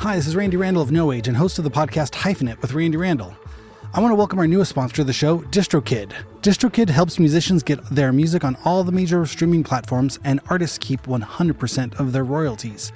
Hi, this is Randy Randall of No Age and host of the podcast Hyphenate with Randy Randall. I want to welcome our newest sponsor of the show, DistroKid. DistroKid helps musicians get their music on all the major streaming platforms, and artists keep 100% of their royalties.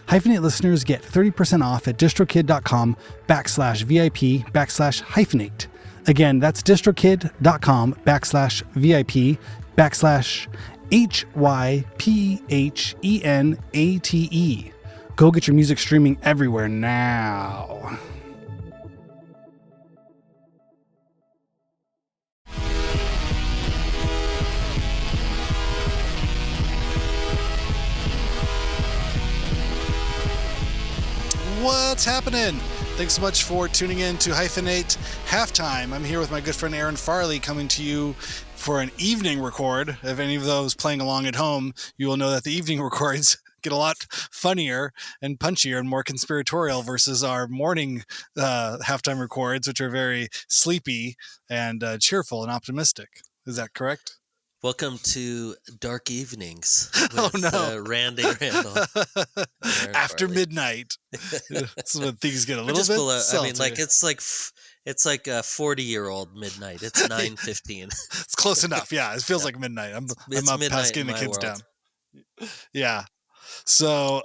Hyphenate listeners get 30% off at distrokid.com/VIP/hyphenate. Again, that's distrokid.com/VIP/HYPHENATE. Go get your music streaming everywhere now. What's happening? Thanks so much for tuning in to Hyphenate Halftime. I'm here with my good friend Aaron Farley, coming to you for an evening record. If any of those playing along at home, you will know that the evening records get a lot funnier and punchier and more conspiratorial versus our morning halftime records, which are very sleepy and cheerful and optimistic. Is that correct? Welcome to Dark Evenings with Randy Randall. After midnight. This is when things get a little bit salty. I mean, like it's like a 40-year-old midnight. It's 9:15. It's close enough. Yeah, it feels like midnight. I'm up past getting the kids down. Yeah. So,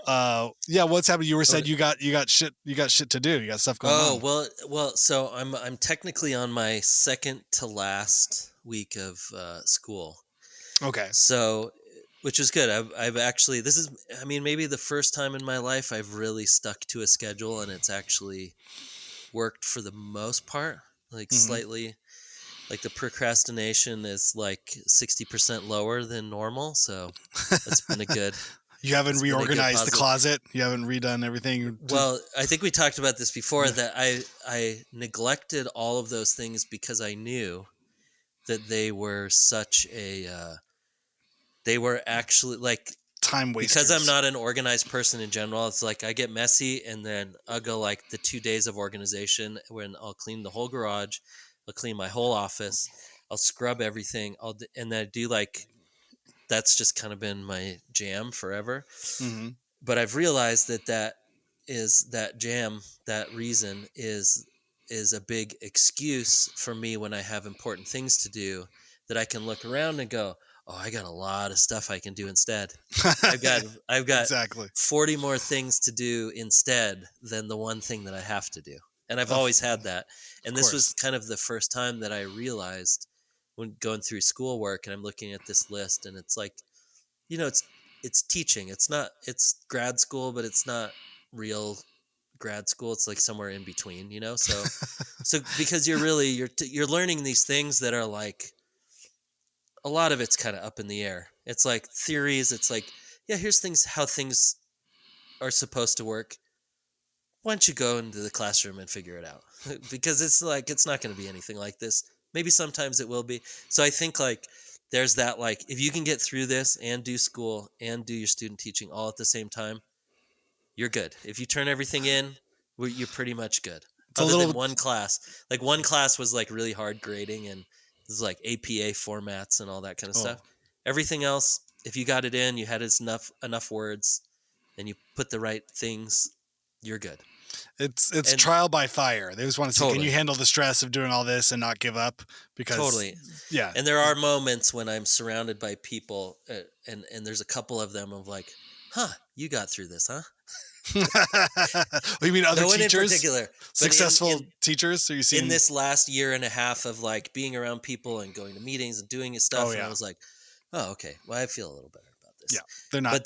what's happening? You were said you got shit to do. You got stuff going on. Well. So I'm technically on my second to last week of school. Okay. So, which is good. I've actually, this is, I mean, maybe the first time in my life I've really stuck to a schedule, and it's actually worked for the most part. Like slightly, like the procrastination is like 60% lower than normal. So that's been a good. You haven't reorganized the closet? You haven't redone everything? Well, I think we talked about this before, that I neglected all of those things because I knew that they were such a, they were actually like time wasters. Because I'm not an organized person in general, it's like I get messy, and then I'll go like the 2 days of organization when I'll clean the whole garage, I'll clean my whole office, I'll scrub everything, and then I do like, that's just kind of been my jam forever. Mm-hmm. But I've realized that reason is a big excuse for me when I have important things to do, that I can look around and go, oh, I got a lot of stuff I can do instead. I've got exactly 40 more things to do instead than the one thing that I have to do. And I've always had that. And this was kind of the first time that I realized, when going through schoolwork and I'm looking at this list, and it's like, it's teaching. It's grad school, but it's not real grad school. It's like somewhere in between, So, because you're learning these things that are like, a lot of it's kind of up in the air. It's like theories. It's like, yeah, here's how things are supposed to work. Why don't you go into the classroom and figure it out? Because it's like, it's not going to be anything like this. Maybe sometimes it will be. So I think like there's that, like, if you can get through this and do school and do your student teaching all at the same time, you're good. If you turn everything in, you're pretty much good. Other than one class. Like one class was like really hard grading, and this is like APA formats and all that kind of stuff. Everything else, if you got it in, you had enough words, and you put the right things, you're good. It's trial by fire. They just want to see, can you handle the stress of doing all this and not give up? Because yeah. And there are moments when I'm surrounded by people, and there's a couple of them of like, you got through this, huh? You mean other teachers? In particular, successful teachers? So you see in this last year and a half of like being around people and going to meetings and doing stuff, and I was like, oh, okay, well, I feel a little better about this. Yeah, they're not.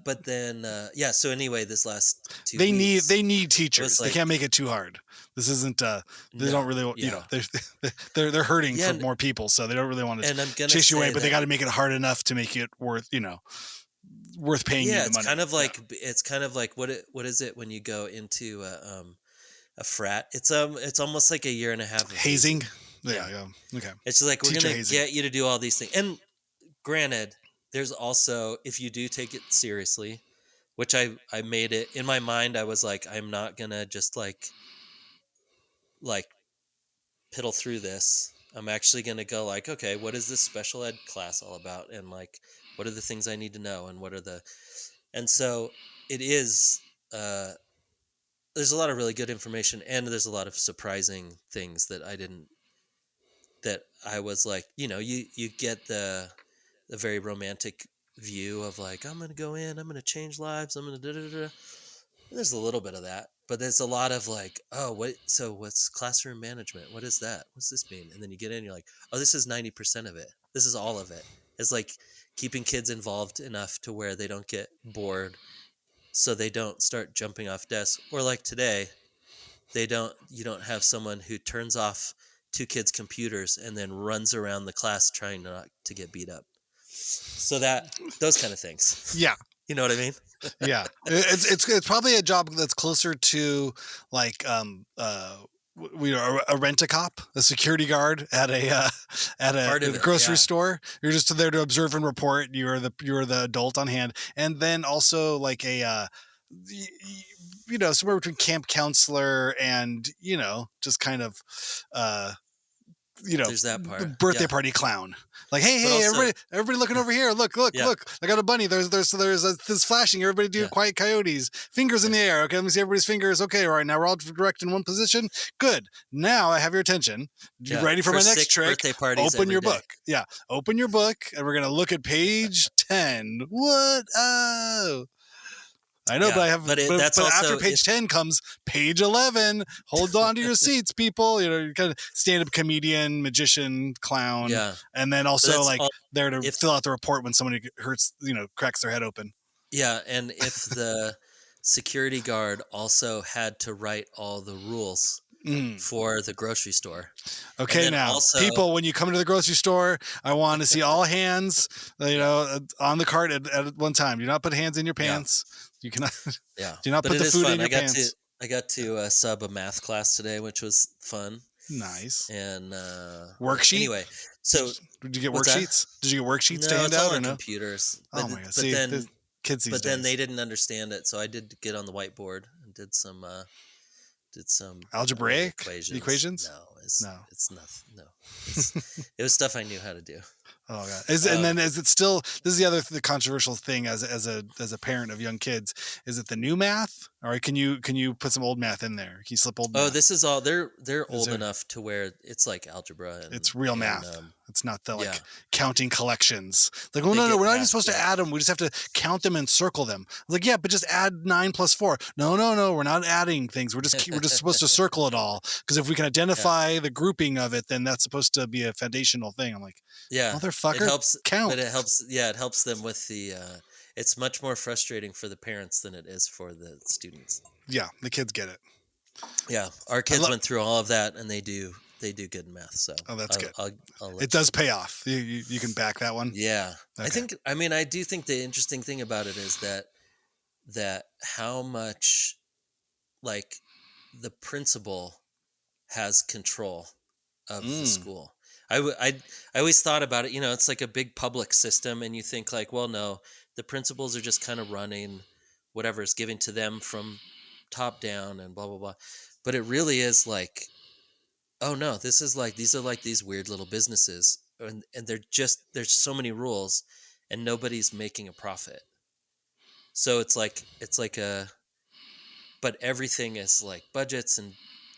But then So anyway, this last 2 they weeks, need teachers. They can't make it too hard. This isn't. They don't really. They're hurting for more people, so they don't really want to chase you away. But they got to make it hard enough to make it worth paying you the money. It's kind of like what is it when you go into a frat? It's almost like a year and a half of hazing. Yeah. Okay. It's just like, we're going to get you to do all these things. And granted, there's also, if you do take it seriously, which I made it in my mind, I was like, I'm not going to just like piddle through this. I'm actually going to go like, okay, what is this special ed class all about? And like, What are the things I need to know, and and so it is. There's a lot of really good information, and there's a lot of surprising things that I was like, you get the very romantic view of like, I'm gonna go in, I'm gonna change lives, I'm gonna da da da. There's a little bit of that, but there's a lot of like, oh, what's classroom management? What is that? What's this mean? And then you get in, you're like, oh, this is 90% of it. This is all of it. It's like keeping kids involved enough to where they don't get bored, so they don't start jumping off desks. Or like today, you don't have someone who turns off two kids' computers and then runs around the class trying not to get beat up. So those kind of things. Yeah. You know what I mean? Yeah. It's probably a job that's closer to like we are a rent-a-cop, a security guard at a grocery store. You're just there to observe and report. You're the adult on hand, and then also like a somewhere between camp counselor and just kind of there's that part. birthday party clown. Like, hey, also, everybody looking over here. Look, I got a bunny. There's this flashing. Everybody do quiet coyotes. Fingers in the air. Okay, let me see everybody's fingers. Okay, all right, now we're all direct in one position. Good. Now I have your attention. You ready for my next trick? Open your book. Yeah, open your book, and we're gonna look at page 10. What? Oh. I know, but after page 10 comes page 11. Hold on to your seats, people. You're kind of stand-up comedian, magician, clown, and then also there to fill out the report when somebody cracks their head open. Yeah, and if the security guard also had to write all the rules for the grocery store. Okay, now people, when you come to the grocery store, I want to see all hands, on the cart at one time. Do not put hands in your pants. You cannot. Yeah. Do not put the food in your pants. I got to sub a math class today, which was fun. Nice. And worksheet. Anyway, so did you get worksheets? Did you get worksheets to hand out or no? Computers. Oh my god! See, then kids these days. Then they didn't understand it, so I did get on the whiteboard and did some algebraic equations. No, it's nothing. No, it was stuff I knew how to do. Oh god! And then is it still? This is the controversial thing as a parent of young kids. Is it the new math, or can you put some old math in there? Can you slip old math? Oh, this is all they're old enough to where it's like algebra. It's real math. It's not the counting collections. Like, well, no, we're not even supposed to add them. We just have to count them and circle them. Like, yeah, but just add 9 plus 4. No, we're not adding things. We're just supposed to circle it all, because if we can identify the grouping of it, then that's supposed to be a foundational thing. I'm like, motherfucker, it helps count. But it helps. Yeah, it helps them with the. It's much more frustrating for the parents than it is for the students. Yeah, the kids get it. Yeah, our kids went through all of that, and they do good in math. So that's good. It does pay off. You can back that one. Yeah, okay. I do think the interesting thing about it is that how much like the principal has control of the school. I always thought about it. It's like a big public system, and you think like, well, no, the principals are just kind of running whatever is given to them from top down and blah blah blah. But it really is like, oh no, these are like these weird little businesses, and there's so many rules, and nobody's making a profit. So it's like but everything is like budgets and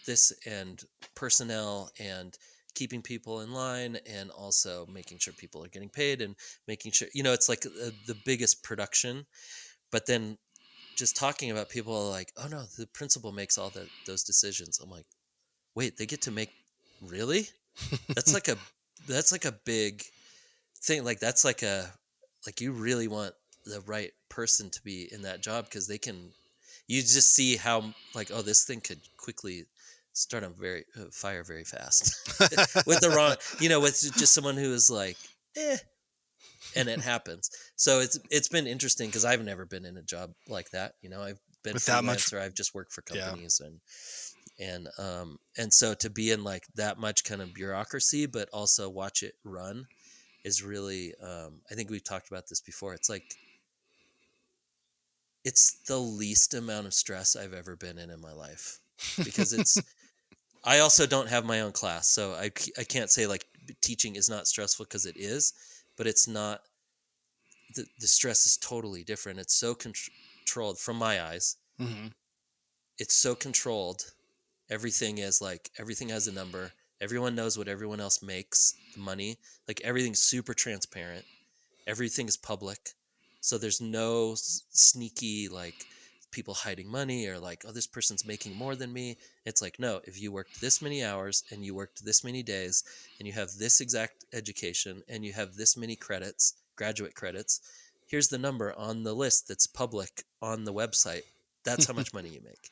this and personnel and keeping people in line, and also making sure people are getting paid, and making sure it's like the biggest production. But then just talking about people are like, oh no, the principal makes all those decisions. I'm like, wait, they get to make, really? That's like a big thing. Like that's like you really want the right person to be in that job, because you just see how like, oh, this thing could quickly start on fire very fast with the wrong, with just someone who is like, and it happens. So it's been interesting, because I've never been in a job like that. I've been freelancer. I've just worked for companies, and so to be in like that much kind of bureaucracy, but also watch it run is really, I think we've talked about this before. It's like, it's the least amount of stress I've ever been in my life, because I also don't have my own class. So I can't say like teaching is not stressful, because it is, but it's not the stress is totally different. It's so controlled from my eyes. Mm-hmm. It's so controlled. Everything is like, everything has a number. Everyone knows what everyone else makes, the money. Like everything's super transparent. Everything is public. So there's no sneaky like people hiding money or like, oh, this person's making more than me. It's like, no, if you worked this many hours and you worked this many days and you have this exact education and you have this many credits, graduate credits, here's the number on the list that's public on the website. That's how much money you make.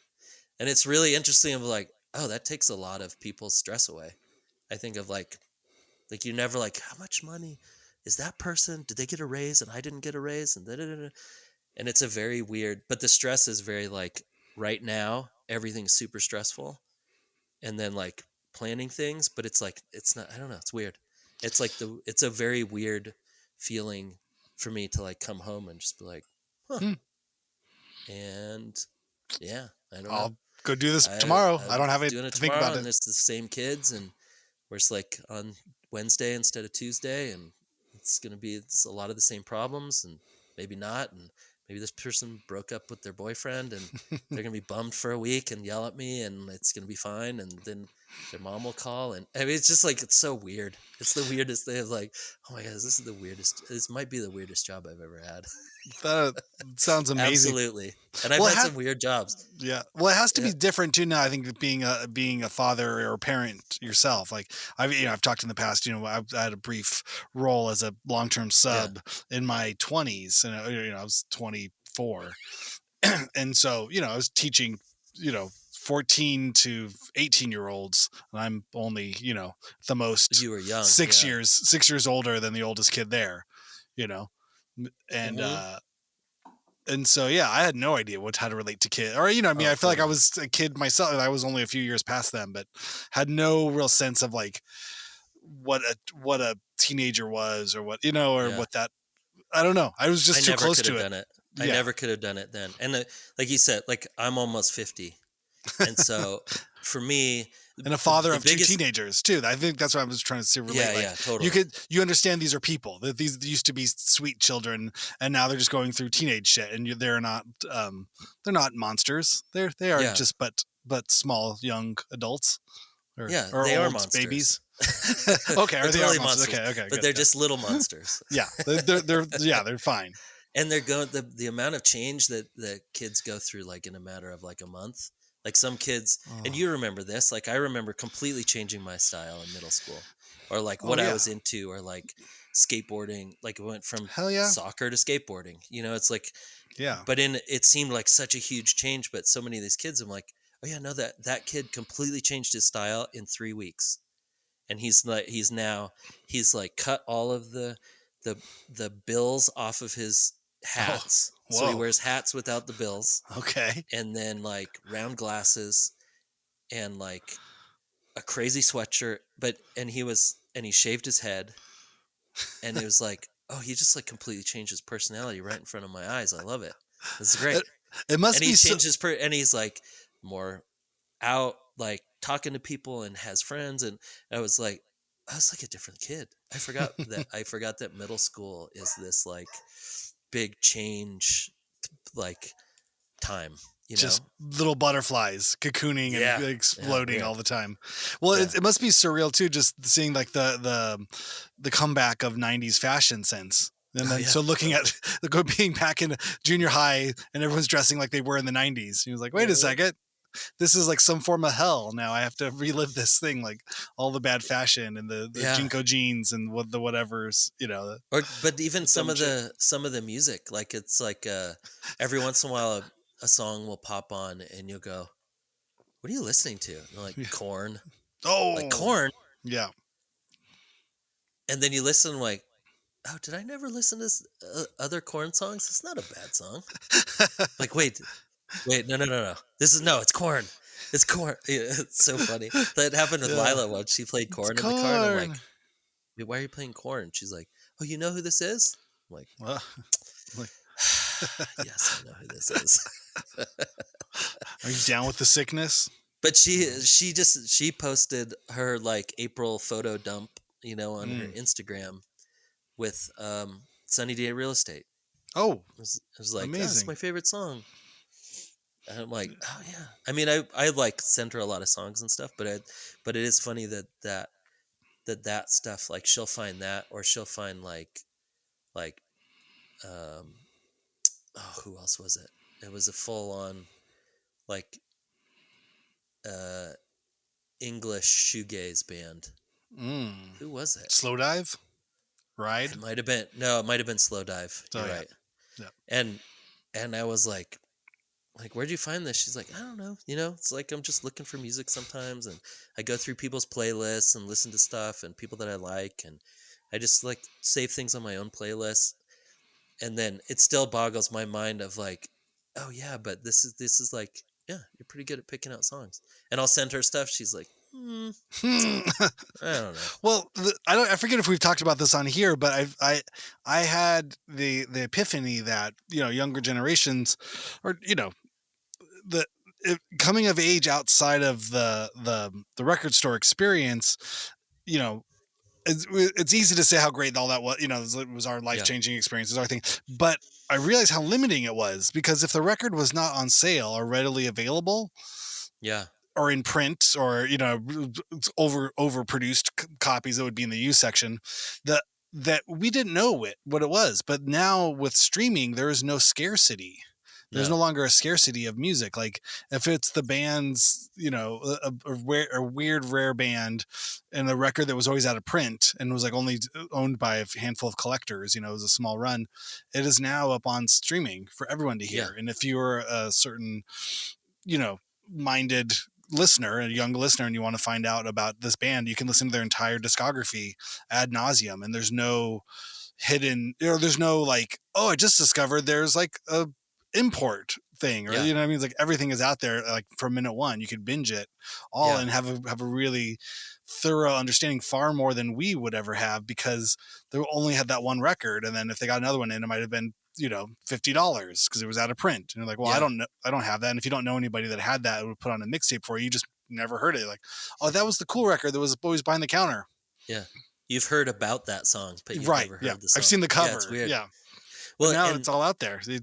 And it's really interesting of like, oh, that takes a lot of people's stress away. I think of like you never like, how much money is that person? Did they get a raise and I didn't get a raise? And da-da-da-da. And it's a very weird, but the stress is very like right now, everything's super stressful. And then like planning things, but it's like, it's not, I don't know. It's weird. It's like it's a very weird feeling for me to like come home and just be like, huh. Hmm. And yeah, I don't know. I'll go do this tomorrow. I I'm don't have it doing it to think tomorrow, about and it. it's the same kids, and we're just like on Wednesday instead of Tuesday, and it's a lot of the same problems, and maybe not, and maybe this person broke up with their boyfriend, and they're gonna be bummed for a week and yell at me, and it's gonna be fine, and then their mom will call, and I mean, it's just like, it's so weird. It's the weirdest thing. Of like, oh my god, this is the weirdest. This might be the weirdest job I've ever had. That sounds amazing. Absolutely, and I've Well, had some weird jobs. yeah. Well, it has to Yeah, be different too now. I think being a father or a parent yourself. Like I've talked in the past. I had a brief role as a long-term yeah, sub in my 20s, and I was 24, and so I was teaching 14 to 18-year olds, and I'm only the most you were young. 6 Yeah. years 6 years older than the oldest kid there, you know and Hmm. so yeah, I had no idea how to relate to kids, or I mean, Oh, I feel like I totally. was a kid myself. I was only a few years past them, but had no real sense of like what a teenager was, or or Yeah. what that. I don't know. I was I just too never close could to have it. done it. I Yeah. never could have done it then. And like you said, like I'm almost 50. And so for me, And a father the of two biggest, teenagers too. I think that's what I was trying to relate. yeah, Like yeah, totally. you understand these are people, that these used to be sweet children, and now they're just going through teenage shit, and they're not monsters. They are Yeah. just but small young adults, Yeah. or They are old monsters. babies. Okay, They're or they are totally monsters. monsters, Okay, okay, but good, they're good. just little monsters. Yeah, they're fine. And they're going, the amount of change that kids go through like in a matter of like a month. Like some kids, and Oh, you remember this, like I remember completely changing my style in middle school, or like oh what I yeah, was into, or like skateboarding. Like it went from hell yeah, soccer to skateboarding. It's like, yeah. but it seemed like such a huge change. But so many of these kids, I'm like, oh yeah, no, that kid completely changed his style in 3 weeks, and he's like cut all of the the bills off of his Oh, hats, so he whoa. wears hats without the bills, Okay. and then like round glasses, and like a crazy sweatshirt, and he shaved his head, and it was like, oh, he just like completely changed his personality right in front of my eyes. I love it. This is great. It, it must And be he's so. changed and he's like more out, like talking to people and has friends, and I was like a different kid. I forgot that middle school is this like big change, like time, you Just know? little butterflies cocooning and Yeah. Yeah, exploding all weird. the time. Well, Yeah. it must be surreal too, just seeing like the comeback of '90s fashion sense. And Oh then yeah, so looking totally. at being back in junior high, and everyone's dressing like they were in the '90s. He was like, wait a Uh, second, this is like some form of hell. Now I have to relive this thing, like all the bad fashion and the yeah. Jinko jeans and what the whatevers, Or but even the dumb shit. some of the music, like it's like every once in a while a song will pop on and you'll go, "What are you listening to?" And they're like, "Corn." Like Oh, corn. yeah. And then you listen like, oh, did I never listen to other corn songs? It's not a bad song. Like, wait, no, no, no, no. It's corn. It's corn. Yeah, it's so funny. That happened with Yeah. Lila once. She played It's corn in the car, and I'm corn. like, wait, why are you playing corn? She's like, oh, you know who this is? I'm like, Well, like, yes, I know who this is. are you down with the sickness? But she posted her like April photo dump, on her Mm. Instagram with Sunny Day Real Estate. Oh, I was like, oh, it's amazing. my favorite song. And I'm like, oh yeah. I mean, I like send her a lot of songs and stuff, but it is funny that stuff, like she'll find that, or she'll find like um oh, who else was it? It was a full on like uh English shoegaze band. Mm. Who was it? Slow dive, It ride. might have been, no, it might have been Slow Dive. Oh You're yeah, right. yeah. And I was like, where'd you find this? She's like, I don't know. It's like I'm just looking for music sometimes, and I go through people's playlists and listen to stuff and people that I like, and I just like save things on my own playlist. And then it still boggles my mind of like, oh yeah, but this is like, yeah, you're pretty good at picking out songs. And I'll send her stuff. She's like, I don't know. Well, I forget if we've talked about this on here, but I had the epiphany that younger generations, or the coming of age outside of the record store experience, you know. It's easy to say how great all that was, it was our life Yeah, changing experiences, everything. But I realized how limiting it was, because if the record was not on sale or readily available, yeah, or in print, or overproduced copies that would be in the used section, that we didn't know what it was. But now with streaming, there is no scarcity. There's no no, longer a scarcity of music. Like, if it's the band's, a weird rare band, and a record that was always out of print and was like only owned by a handful of collectors, it was a small run. It is now up on streaming for everyone to yeah, hear. And if you're a certain, you know, minded listener, a young listener, and you want to find out about this band, you can listen to their entire discography ad nauseum. And there's no hidden, there's no like, oh, I just discovered there's like a import thing, or yeah, what I mean. It's like everything is out there, like from minute one. You could binge it all yeah, and have a really thorough understanding, far more than we would ever have, because they only had that one record. And then if they got another one in, it might have been $50 because it was out of print. And you're like, well, I yeah, don't know, I don't have that. And if you don't know anybody that had that, it would put on a mixtape for you. You just never heard it. Like, oh, that was the cool record that was always behind the counter. yeah. You've heard about that song, but you've Right. never Yeah. heard the I've song. seen the Yeah, it's cover. weird. Yeah. But Well, now and it's all out there. yeah,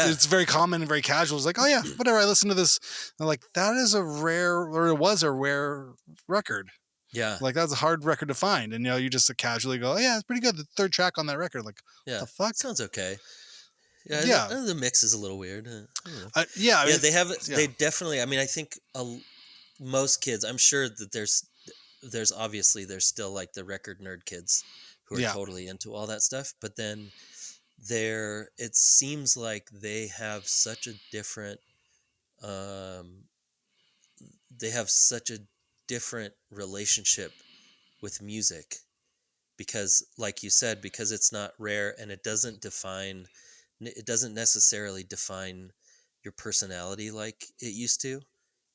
It's very common and very casual. It's like, oh yeah, whatever. I listened to this. I'm like, that is a rare, or it was a rare record. yeah, Like, that's a hard record to find. And you just casually go, oh yeah, it's pretty good. The third track on that record. Like, what yeah. the fuck? Sounds okay. Yeah, Yeah. the mix is a little weird. I don't know. Yeah. I Yeah, mean, they have. yeah. They definitely. I mean, I think most kids. I'm sure that there's obviously there's still like the record nerd kids who are Yeah. totally into all that stuff, but then it seems like they have such a different um relationship with music, because like you said, because it's not rare, and it doesn't necessarily define your personality like it used to.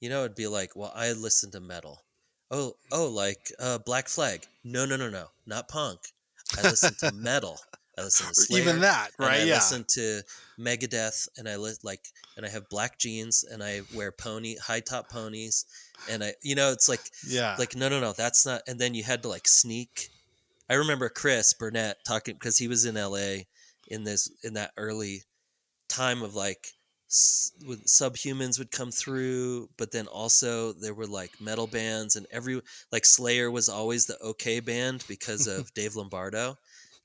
It'd be like, well, I listen to metal. Oh, like Black Flag. No, no, no, no, not punk. I listen to metal. I listen to Or even Slayer, that, and right? I Yeah. listen to Megadeth, and and I have black jeans, and I wear high top ponies, and it's Yeah. no, no, no, that's not. And then you had to like sneak. I remember Chris Burnett talking, because he was in LA in that early time of like with Subhumans would come through, but then also there were like metal bands, and like Slayer was always the okay band because of Dave Lombardo,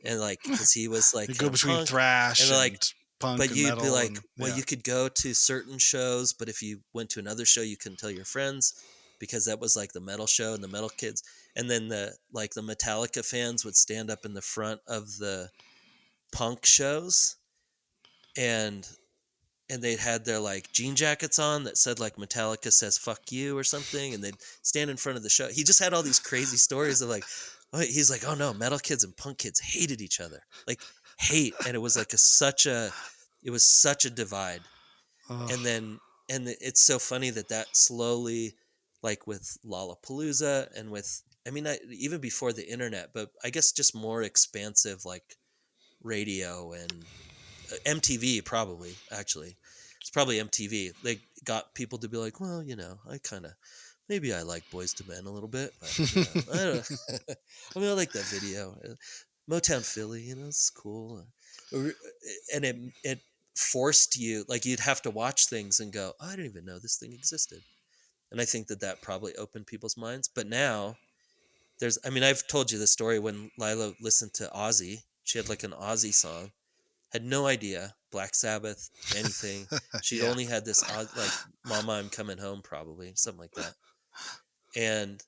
and like because he was like You kind go of between punk, and thrash like, and punk but and you'd be metal, like, and well, yeah. you could go to certain shows, but if you went to another show, you couldn't tell your friends, because that was like the metal show and the metal kids. And then the Metallica fans would stand up in the front of the punk shows, and they'd had their like jean jackets on that said like Metallica says fuck you or something, and they'd stand in front of the show. He just had all these crazy stories of like, he's like, oh no, metal kids and punk kids hated each other, like hate, and it was like it was such a divide. Ugh. And then it's so funny that slowly, like with Lollapalooza, and with, I mean, even before the internet, but I guess just more expansive like radio and MTV, probably, actually. It's probably MTV. They got people to be like, well, I kind of, maybe I like Boys to Men a little bit, but, I don't I mean, I like that video. Motown Philly, it's cool. and it forced you, like you'd have to watch things and go, oh, I didn't even know this thing existed. And I think that probably opened people's minds. But now I mean, I've told you the story when Lila listened to Ozzy. She had like an Ozzy song, had no idea Black Sabbath, anything. She'd Yeah. only had this like Mama, I'm Coming Home, probably something like that. And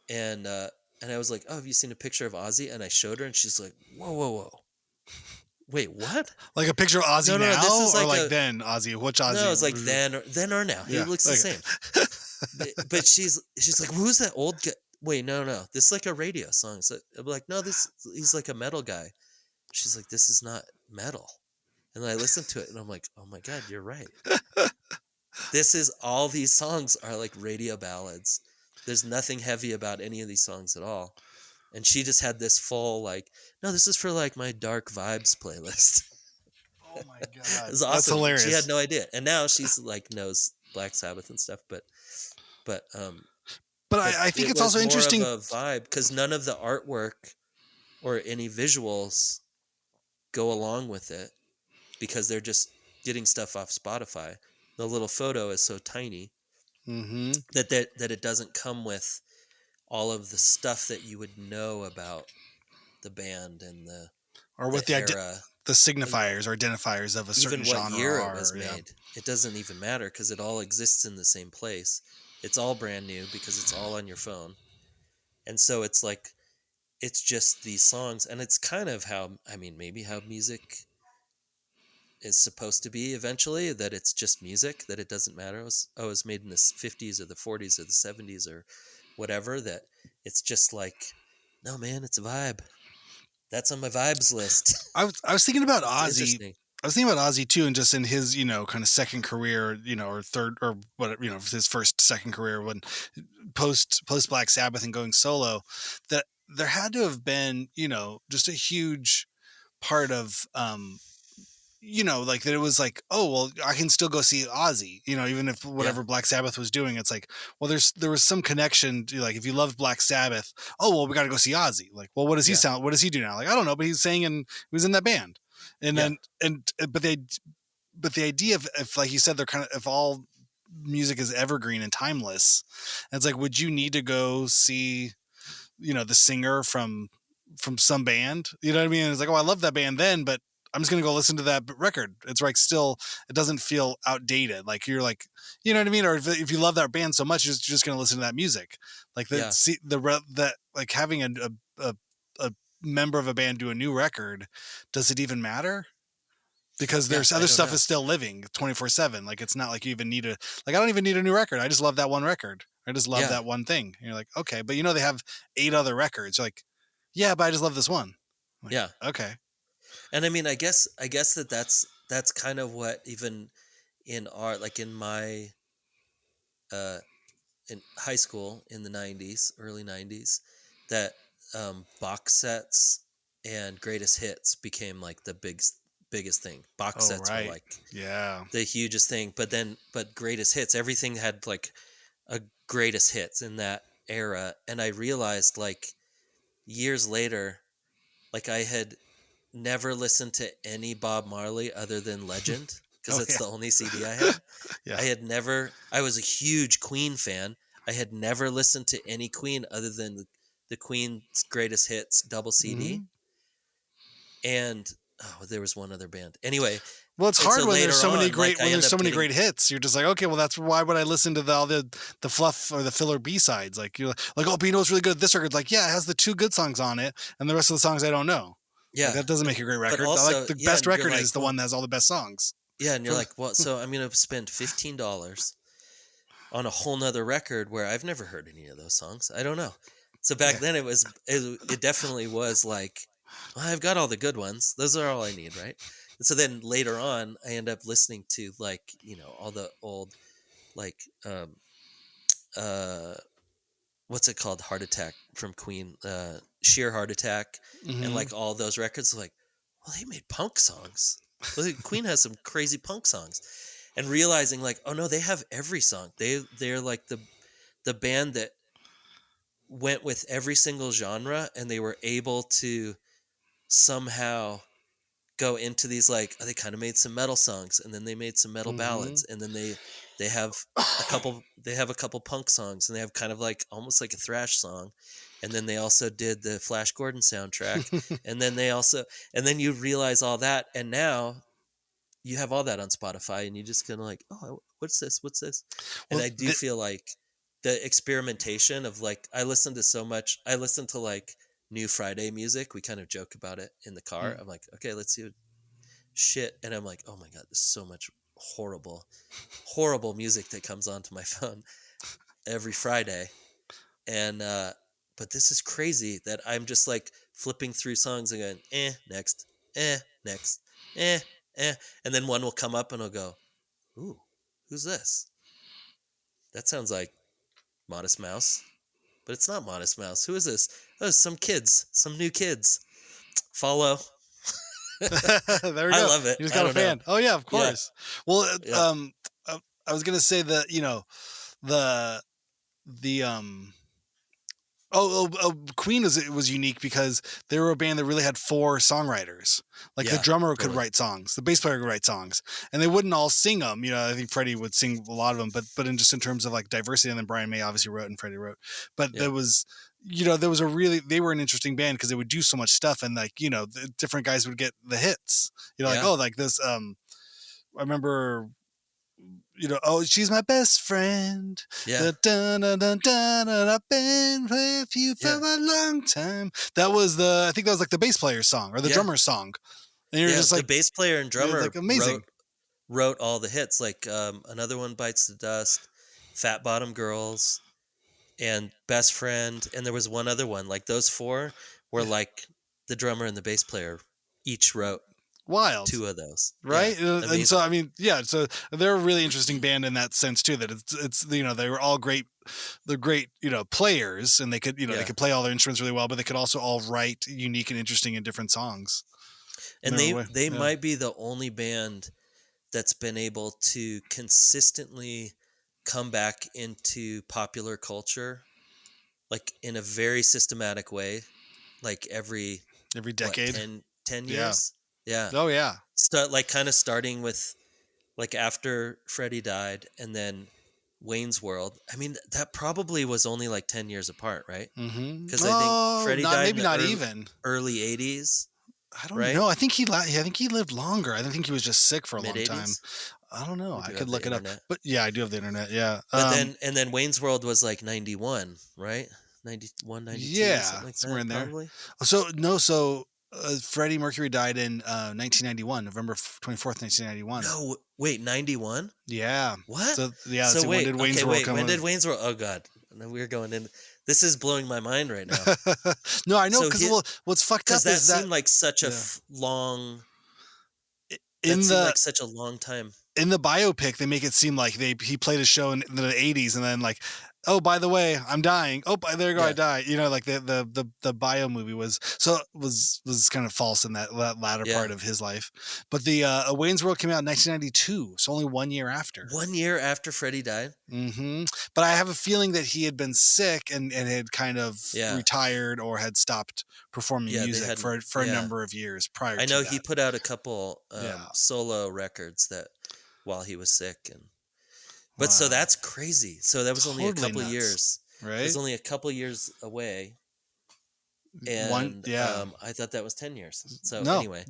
and uh and I was like, oh, have you seen a picture of Ozzy? And I showed her, and she's like, whoa, whoa, whoa, wait, what? Like a picture of Ozzy No, no, no. This now, is or like like then Ozzy? Which no, Ozzy? it's like then or now. He Yeah. looks the Like, same. But she's like, who's that old guy? Wait, no, no. This is like a radio song. So I'm like, no, he's like a metal guy. She's like, this is not metal. And then I listened to it, and I'm like, oh my God, you're right. All these songs are like radio ballads. There's nothing heavy about any of these songs at all. And she just had this full, like, no, this is for like my dark vibes playlist. oh my God, It's that's awesome. She had hilarious. no idea. And now she's like knows Black Sabbath and stuff, but But but I think it it's was also more of interesting. a vibe because none of the artwork or any visuals go along with it because they're just getting stuff off Spotify. The little photo is so tiny Mm-hmm. that it doesn't come with all of the stuff that you would know about the band and Or the with era, the signifiers or identifiers of a certain even what genre year it was are. Yeah. made. It doesn't even matter because it all exists in the same place. It's all brand new because it's all on your phone. And so it's like it's just these songs, and it's kind of how, I mean, maybe how music is supposed to be eventually, that it's just music, that it doesn't matter. It was made in the 50s or the 40s or the 70s or whatever, that it's just like, no, man, it's a vibe. That's on my vibes list. I was thinking about It's Ozzy. interesting. I was thinking about Ozzy too, and just in his, kind of second career, or third, or what, his first, second career, when post Black Sabbath and going solo, that there had to have been, just a huge part of, like that it was like, oh, well, I can still go see Ozzy, even if Yeah. whatever Black Sabbath was doing, it's like, well, there was some connection to, like, if you loved Black Sabbath, oh, well, we got to go see Ozzy. Like, well, Yeah. what does he do now? Like, I don't know, but he's saying, and he was in that band. And Yeah. then, but the idea of, if, like you said, they're kind of, if all music is evergreen and timeless, it's like, would you need to go see, the singer from some band? You know what I mean? It's like, oh, I love that band then, but I'm just gonna go listen to that record. It's like, still, it doesn't feel outdated. Like, you're like, you know what I mean? Or if you love that band so much, you're just gonna listen to that music. Like, Yeah. that like having a member of a band do a new record, does it even matter? Because Yeah. there's I other don't stuff know. is still living 24/7. Like, it's not like you even need I don't even need a new record. I just love that one record. I just love Yeah. that one thing. And you're like, okay, but they have 8 other records. You're like, yeah, but I just love this one. I'm like, Yeah. okay. And I mean, I guess that's kind of what, even in art, like in my, uh, in high school in the 90s, early 90s, that box sets and greatest hits became like the biggest thing. Box Oh, sets were right. like Yeah. the hugest thing, but greatest hits, everything had like a greatest hits in that era. And I realized, like, years later, like, I had never listened to any Bob Marley other than Legend because Oh, that's yeah. the only CD I had. Yeah. I was a huge Queen fan. I had never listened to any Queen other than the Queen's Greatest Hits double CD. Hmm. And there was one other band. Anyway, Well, it's and hard so when there's later so many on, like, great I end up getting, hits. You're just like, okay, well, that's why would I listen to all the fluff or the filler B sides? Like, you're like, oh, but it's really good at this record. Like, yeah, it has the 2 good songs on it, and the rest of the songs I don't know. Like, yeah. that doesn't And make a great but record. I like also, the yeah, best and you're record like, is the well, one that has all the best songs. yeah, and you're like, well, so I'm gonna spend $15 on a whole nother record where I've never heard any of those songs. I don't know. So back Yeah. then it definitely was like, well, I've got all the good ones. Those are all I need, right? And so then later on, I end up listening to, like, all the old, like, uh what's it called, Heart Attack from Queen, Sheer Heart Attack, and Hmm. like all those records. Like, well, they made punk songs. Well, Queen has some crazy punk songs. And realizing, like, oh no, they have every song. They're like the band that went with every single genre, and they were able to somehow go into these like they kind of made some metal songs, and then they made some metal Mm-hmm. ballads, and then they have a couple punk songs, and they have kind of like almost like a thrash song, and then they also did the Flash Gordon soundtrack, and then and then you realize all that, and now you have all that on Spotify, and you just kind of like, oh, what's this? What's this? And Well, I do feel like the experimentation of like, I listen to like New Friday music. We kind of joke about it in the car. I'm like, okay, let's see what shit. And I'm like, oh my God, there's so much horrible music that comes onto my phone every Friday. And, but this is crazy that I'm just like flipping through songs and going, next, next, eh, and then one will come up and I'll go, ooh, who's this? That sounds like Modest Mouse, but it's not Modest Mouse. Who is this? Oh, some new kids. Follow. there we I go. love it. You just I got a don't know. fan. Oh yeah, of Yeah. course. Well, Yeah. I was gonna say that the Queen was unique because they were a band that really had 4 songwriters. Like the Yeah. drummer could Totally. write songs, the bass player could write songs, and they wouldn't all sing them. I think Freddie would sing a lot of them, but in terms of like diversity, and then Brian May obviously wrote and Freddie wrote. But Yeah. there was they were an interesting band because they would do so much stuff, and like the different guys would get the hits. Like Yeah. like this. I remember oh, she's my best friend. Yeah. I've been with you for a long time. That was I think that was like the bass player's song or the drummer's song. And you're just The like, bass player and drummer like amazing. wrote all the hits. Like Another One Bites the Dust, Fat Bottom Girls, and Best Friend. And there was one other one. Like those 4 were like the drummer and the bass player each wrote Wild. 2 of those. Right. Yeah, and so, I mean, yeah, so they're a really interesting band in that sense too, that it's they were all great. They're great, players, and they could, they could play all their instruments really well, but they could also all write unique and interesting and different songs. And they might be the only band that's been able to consistently come back into popular culture, like in a very systematic way, like every decade. 10 years. Yeah. Oh yeah. Kind of starting with like after Freddie died, and then Wayne's World. I mean, that probably was only like 10 years apart, right? Because I think Freddie died in the early 80s. I don't know. I think he lived longer. I think he was just sick for a long time. Mid-80s? I don't know. I could look it up. But yeah, I do have the internet. Yeah. But then Wayne's World was like 91, right? 91, 92, yeah, something like somewhere that, in there. probably. So Freddie Mercury died in 1991, November 24th, 1991. No, wait, 91? Yeah. What? So yeah. So wait, when did Wayne's World come? When did Wayne's World? Oh God, we're going in. This is blowing my mind right now. No, I know because what's fucked up is that seemed like such a long. Like such a long time. In the biopic, they make it seem like he played a show in the 80s, and then like, oh, by the way, I'm dying. Oh, there you go, I die. Like the bio movie was kind of false in that latter part of his life. But the Wayne's World came out in 1992, so only 1 year after. 1 year after Freddie died. Mm-hmm. But I have a feeling that he had been sick and had kind of retired or had stopped performing music for a number of years prior. I know he put out a couple solo records that while he was sick, but so that's crazy. So that was only a couple years, right? It was only a couple years away, and I thought that was 10 years. So anyway,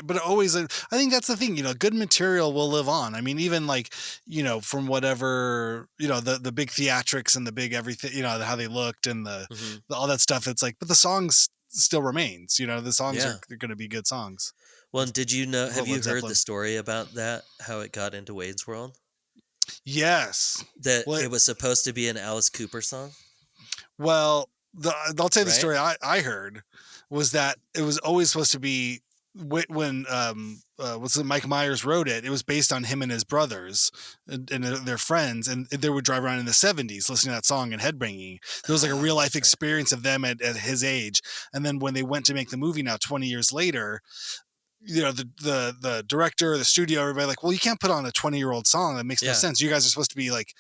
but always, I think that's the thing. Good material will live on. I mean, even like from whatever the big theatrics and the big everything, how they looked and all that stuff. It's like, but the songs still remains. The songs are going to be good songs. Well, did you know? Have you heard the story about that? How it got into Wayne's World? Yes. That it was supposed to be an Alice Cooper song? Well, I'll tell you the story I heard was that it was always supposed to be when Mike Myers wrote it. It was based on him and his brothers and their friends, and they would drive around in the 70s listening to that song and headbanging. There was like a real life experience of them at his age. And then when they went to make the movie now 20 years later, the director, the studio, everybody like, well, you can't put on a 20-year-old song. That makes no sense. You guys are supposed to be like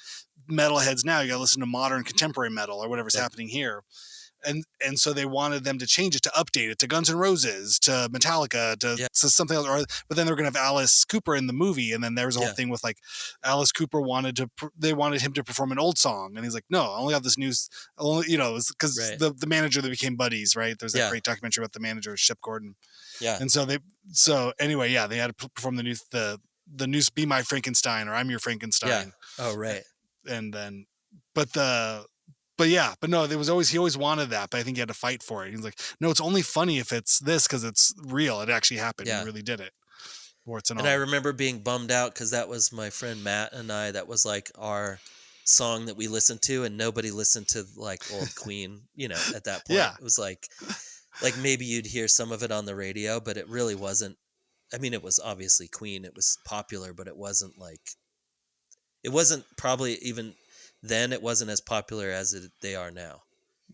metalheads now. You got to listen to modern contemporary metal or whatever's happening here. and so they wanted them to change it, to update it to Guns N' Roses, to Metallica, to, Yeah. to something else. Or but then they were going to have Alice Cooper in the movie, and then there was a whole Yeah. thing with like Alice Cooper they wanted him to perform an old song, and he's like, no, I only have this new, only because Right. the manager, they became buddies, right? There's that Yeah. great documentary about the manager, Ship Gordon, Yeah. and so anyway, yeah, they had to perform the new Be My Frankenstein, or I'm Your Yeah. Frankenstein, Oh, right. and then but the but no, there was always he always wanted that, but I think he had to fight for it. He's like, no, it's only funny if it's this because it's real. It actually happened. Yeah. You really did it. Warts and And all. I remember being bummed out because that was my friend Matt and I. That was like our song that we listened to, and nobody listened to like old Queen. At that point, Yeah. it was like maybe you'd hear some of it on the radio, but it really wasn't. I mean, it was obviously Queen. It was popular, but it wasn't probably even then. It wasn't as popular as they are now.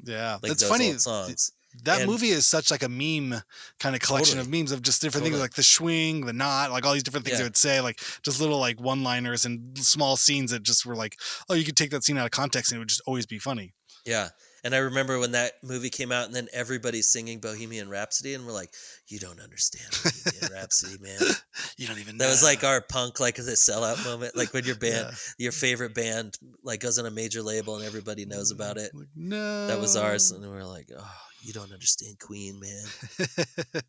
Yeah, Like it's those funny. old songs. That And movie is such like a meme kind of collection Totally. of memes of just different things, Totally. like the swing, the knot, like all these different things they Yeah. would say, like just little like one-liners and small scenes that just were like, oh, you could take that scene out of context and it would just always be funny. Yeah. And I remember when that movie came out and then everybody's singing Bohemian Rhapsody and we're like, you don't understand Bohemian Rhapsody, man. You don't even know. That was like our punk, like the sellout moment. Like when your band, Yeah. your favorite band, like goes on a major label and everybody knows about it. Like, no. That was ours. And we're like, oh, you don't understand Queen, man.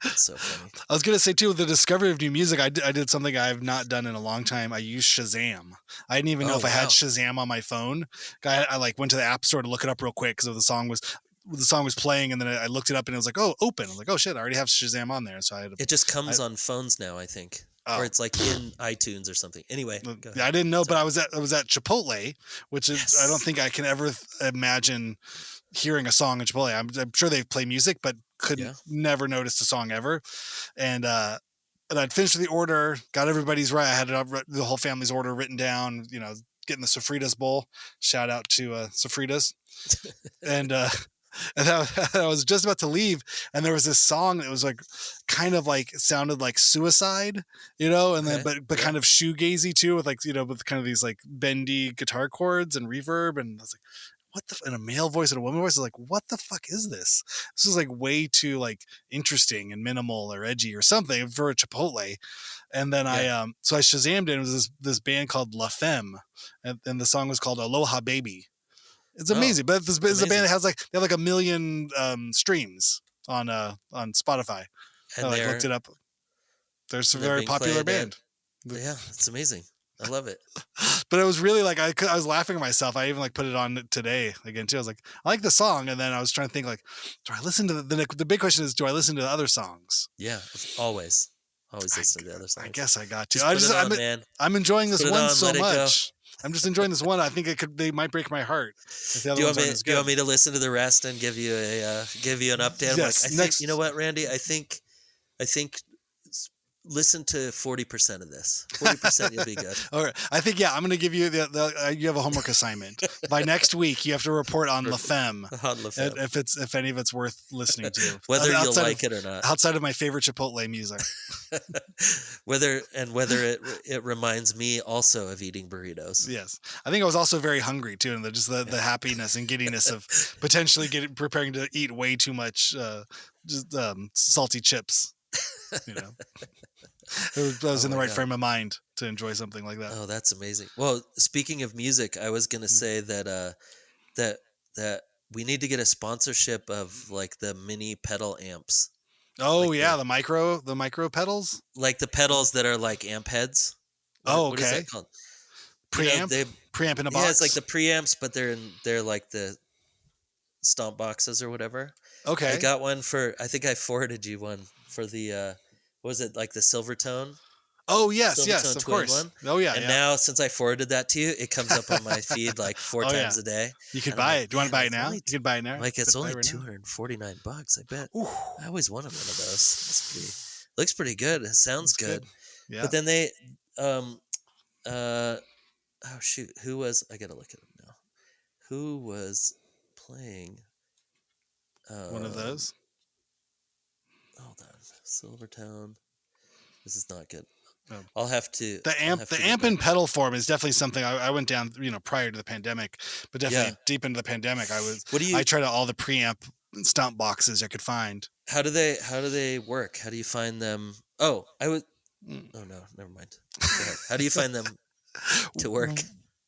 It's so funny. I was going to say too, with the discovery of new music, I did something I've not done in a long time. I used Shazam. I didn't even know if I had Shazam on my phone. I like went to the app store to look it up real quick because the song was playing, and then I looked it up and it was like, oh, open. I was like, oh shit, I already have Shazam on there. So I had It just comes on phones now, I think. Or it's like in iTunes or something. Anyway, go ahead. I didn't know, but I was at Chipotle, which is I don't think I can ever imagine hearing a song in Chipotle. I'm sure they play music, but never noticed a song ever. And I'd finished the order, got everybody's right. I had the whole family's order written down. Getting the sofritas bowl. Shout out to sofritas. And I was just about to leave, and there was this song that was like kind of like sounded like Suicide, and then but kind of shoegazy too, with like with kind of these like bendy guitar chords and reverb, and I was like, what the in a male voice and a woman voice. I was like, what the fuck is this? This is like way too like interesting and minimal or edgy or something for a Chipotle. And then I Shazammed it. It was this band called La Femme, and the song was called Aloha Baby. It's amazing, but this is a band that has they have like 1 million streams on Spotify. And I looked it up. They're a very popular band. Yeah, it's amazing. I love it. But it was really like I was laughing at myself. I even like put it on today again too. I was like, I like the song, and then I was trying to think like, do I listen to the big question is, do I listen to the other songs? Yeah, always listen to the other songs. I guess I got to. I'm enjoying this one so much. I'm just enjoying this one. I think they might break my heart. Do you want me to listen to the rest and give you an update? Yes. I think, you know what, Randy? I think listen to 40% of this. 40% you'll be good. All right. I think I'm going to give you you have a homework assignment. By next week you have to report on La Femme. If any of it's worth listening to. Whether you'll like it or not. Outside of my favorite Chipotle music. whether it reminds me also of eating burritos. Yes. I think I was also very hungry too, and just the happiness and giddiness of potentially preparing to eat way too much salty chips. I was in the right frame of mind to enjoy something like that. Oh, that's amazing. Well, speaking of music, I was going to say that that we need to get a sponsorship of like the mini pedal amps. Oh, like the micro pedals? Like the pedals that are like amp heads. What is that called? Preamp? Preamp in a box? Yeah, it's like the preamps, but they're like the stomp boxes or whatever. Okay. I got one I think I forwarded you one for the what was it, like the Silvertone? Oh yes, of course. One. Oh yeah. And now since I forwarded that to you, it comes up on my feed like 4 times a day. You could buy it. Do you want to buy it now? You could buy it now. Like it's only $249, I bet. Ooh. I always wanted one of those. Looks pretty good. It sounds good. Yeah. But then they oh shoot, I gotta look at them now. Who was playing one of those? Hold on. Silvertone. This is not good. I'll have to. The amp and pedal form is definitely something I went down, prior to the pandemic, but definitely deep into the pandemic, I tried out all the preamp stomp boxes I could find. How do they work? How do you find them? Oh, I would. Mm. Oh no, never mind. Go ahead. How do you find them to work?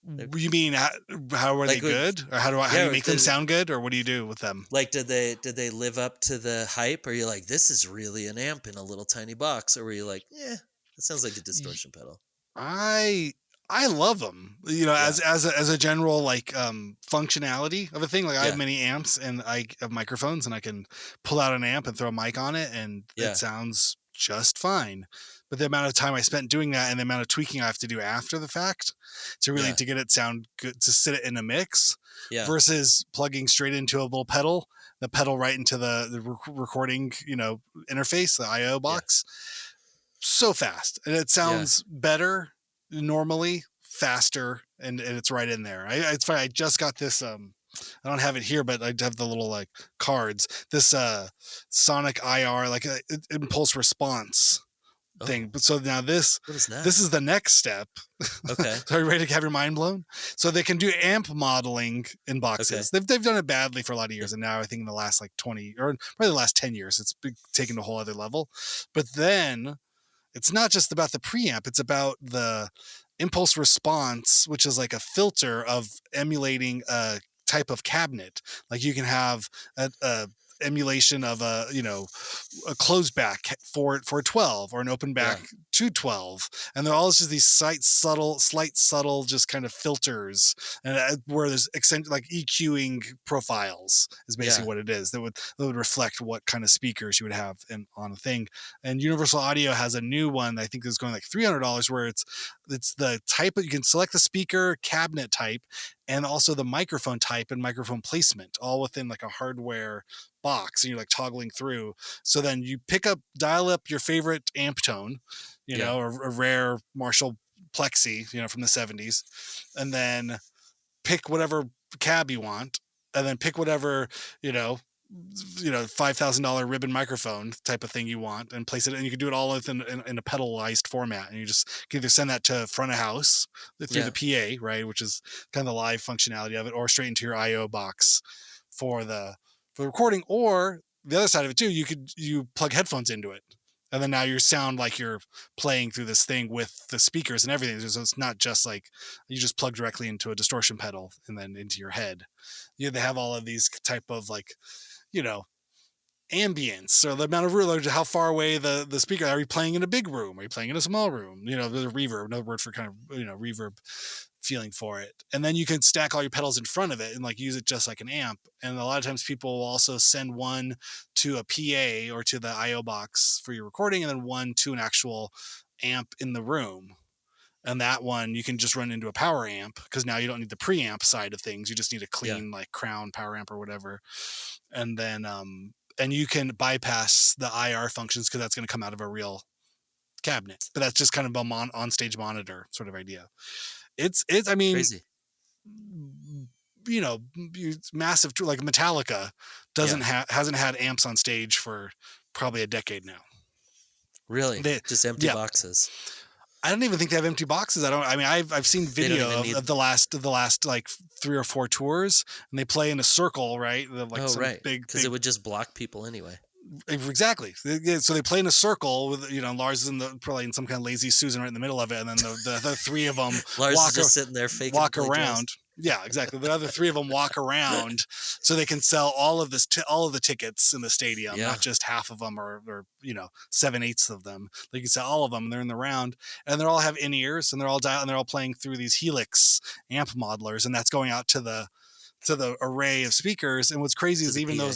They're- You mean how are they Like, good, or how do yeah, you or make them sound good, or what do you do with them? like, did they live up to the hype? Or are you like, this is really an amp in a little tiny box? Or were you like, yeah, that sounds like a distortion pedal? I I love them. You know, Yeah, as a general like functionality of a thing. Like I have yeah, many amps and I have microphones, and I can pull out an amp and throw a mic on it, and it yeah, sounds just fine. But the amount of time I spent doing that and the amount of tweaking I have to do after the fact to really yeah, to get it sound good, to sit it in a mix, yeah, versus plugging straight into a little pedal, the pedal right into the recording, interface, the IO yeah, box, so fast, and it yeah. sounds better normally, faster, and it's right in there. It's funny. I just got this. I don't have it here, but I have the little like cards. This Sonic IR, like impulse response thing. Oh, But so now this what is this that? is the next step. Okay, So are you ready to have your mind blown? So they can do amp modeling in okay, boxes. They've done it badly for a lot of yeah, years, and now I think in the last like 20 or probably the last 10 years, it's been taken to a whole other level. But then it's not just about the preamp, it's about the impulse response, which is like a filter of emulating a type of cabinet. Like you can have a emulation of a closed back for 12, or an open back yeah, 212, and they're all just these slight subtle just kind of filters, and where there's like EQing profiles is basically yeah, what it is, that would reflect what kind of speakers you would have on a thing. And Universal Audio has a new one that I think is going like $300, where it's the type of, you can select the speaker cabinet type and also the microphone type and microphone placement all within like a hardware box, and you're like toggling through. So then you dial up your favorite amp tone, yeah, a rare Marshall Plexi, from the 70s, and then pick whatever cab you want, and then pick whatever, you know, $5,000 ribbon microphone type of thing you want, and place it, and you can do it all in a pedalized format, and you just can either send that to front of house through the yeah, PA, right, which is kind of the live functionality of it, or straight into your IO box for the recording. Or the other side of it too, you plug headphones into it, and then now you sound like you're playing through this thing with the speakers and everything. So it's not just like you just plug directly into a distortion pedal and then into your head. They have all of these type of like, you know, ambience, or the amount of room, how far away the speaker. Are you playing in a big room? Are you playing in a small room? There's a reverb, another word for kind of, reverb feeling for it. And then you can stack all your pedals in front of it and like use it just like an amp. And a lot of times people will also send one to a PA or to the IO box for your recording, and then one to an actual amp in the room. And that one you can just run into a power amp, because now you don't need the preamp side of things. You just need a yeah. clean like crown power amp or whatever. And then and you can bypass the IR functions, because that's going to come out of a real cabinet. But that's just kind of a on stage monitor sort of idea. It's I mean, Crazy. massive, like Metallica Yeah, hasn't had amps on stage for probably a decade now. really, They just empty Yeah, boxes. I don't even think they have empty boxes. I've seen They don't video even of, need. the last like 3 or 4 tours, and they play in a circle, right? Like Oh, some right, because it big. would just block people anyway. Exactly. So they play in a circle with, Lars is probably in some kind of lazy Susan right in the middle of it, and then the other three of them Lars is just sitting there faking to walk play jazz. around. Yeah, exactly. The other three of them walk around, so they can sell all of all of the tickets in the stadium, Yeah, not just half of them, or 7/8 of them. They can sell all of them, and they're in the round, and they all have in ears, and they're all and they're all playing through these Helix amp modelers, and that's going out to the array of speakers. And what's crazy to is the even PA.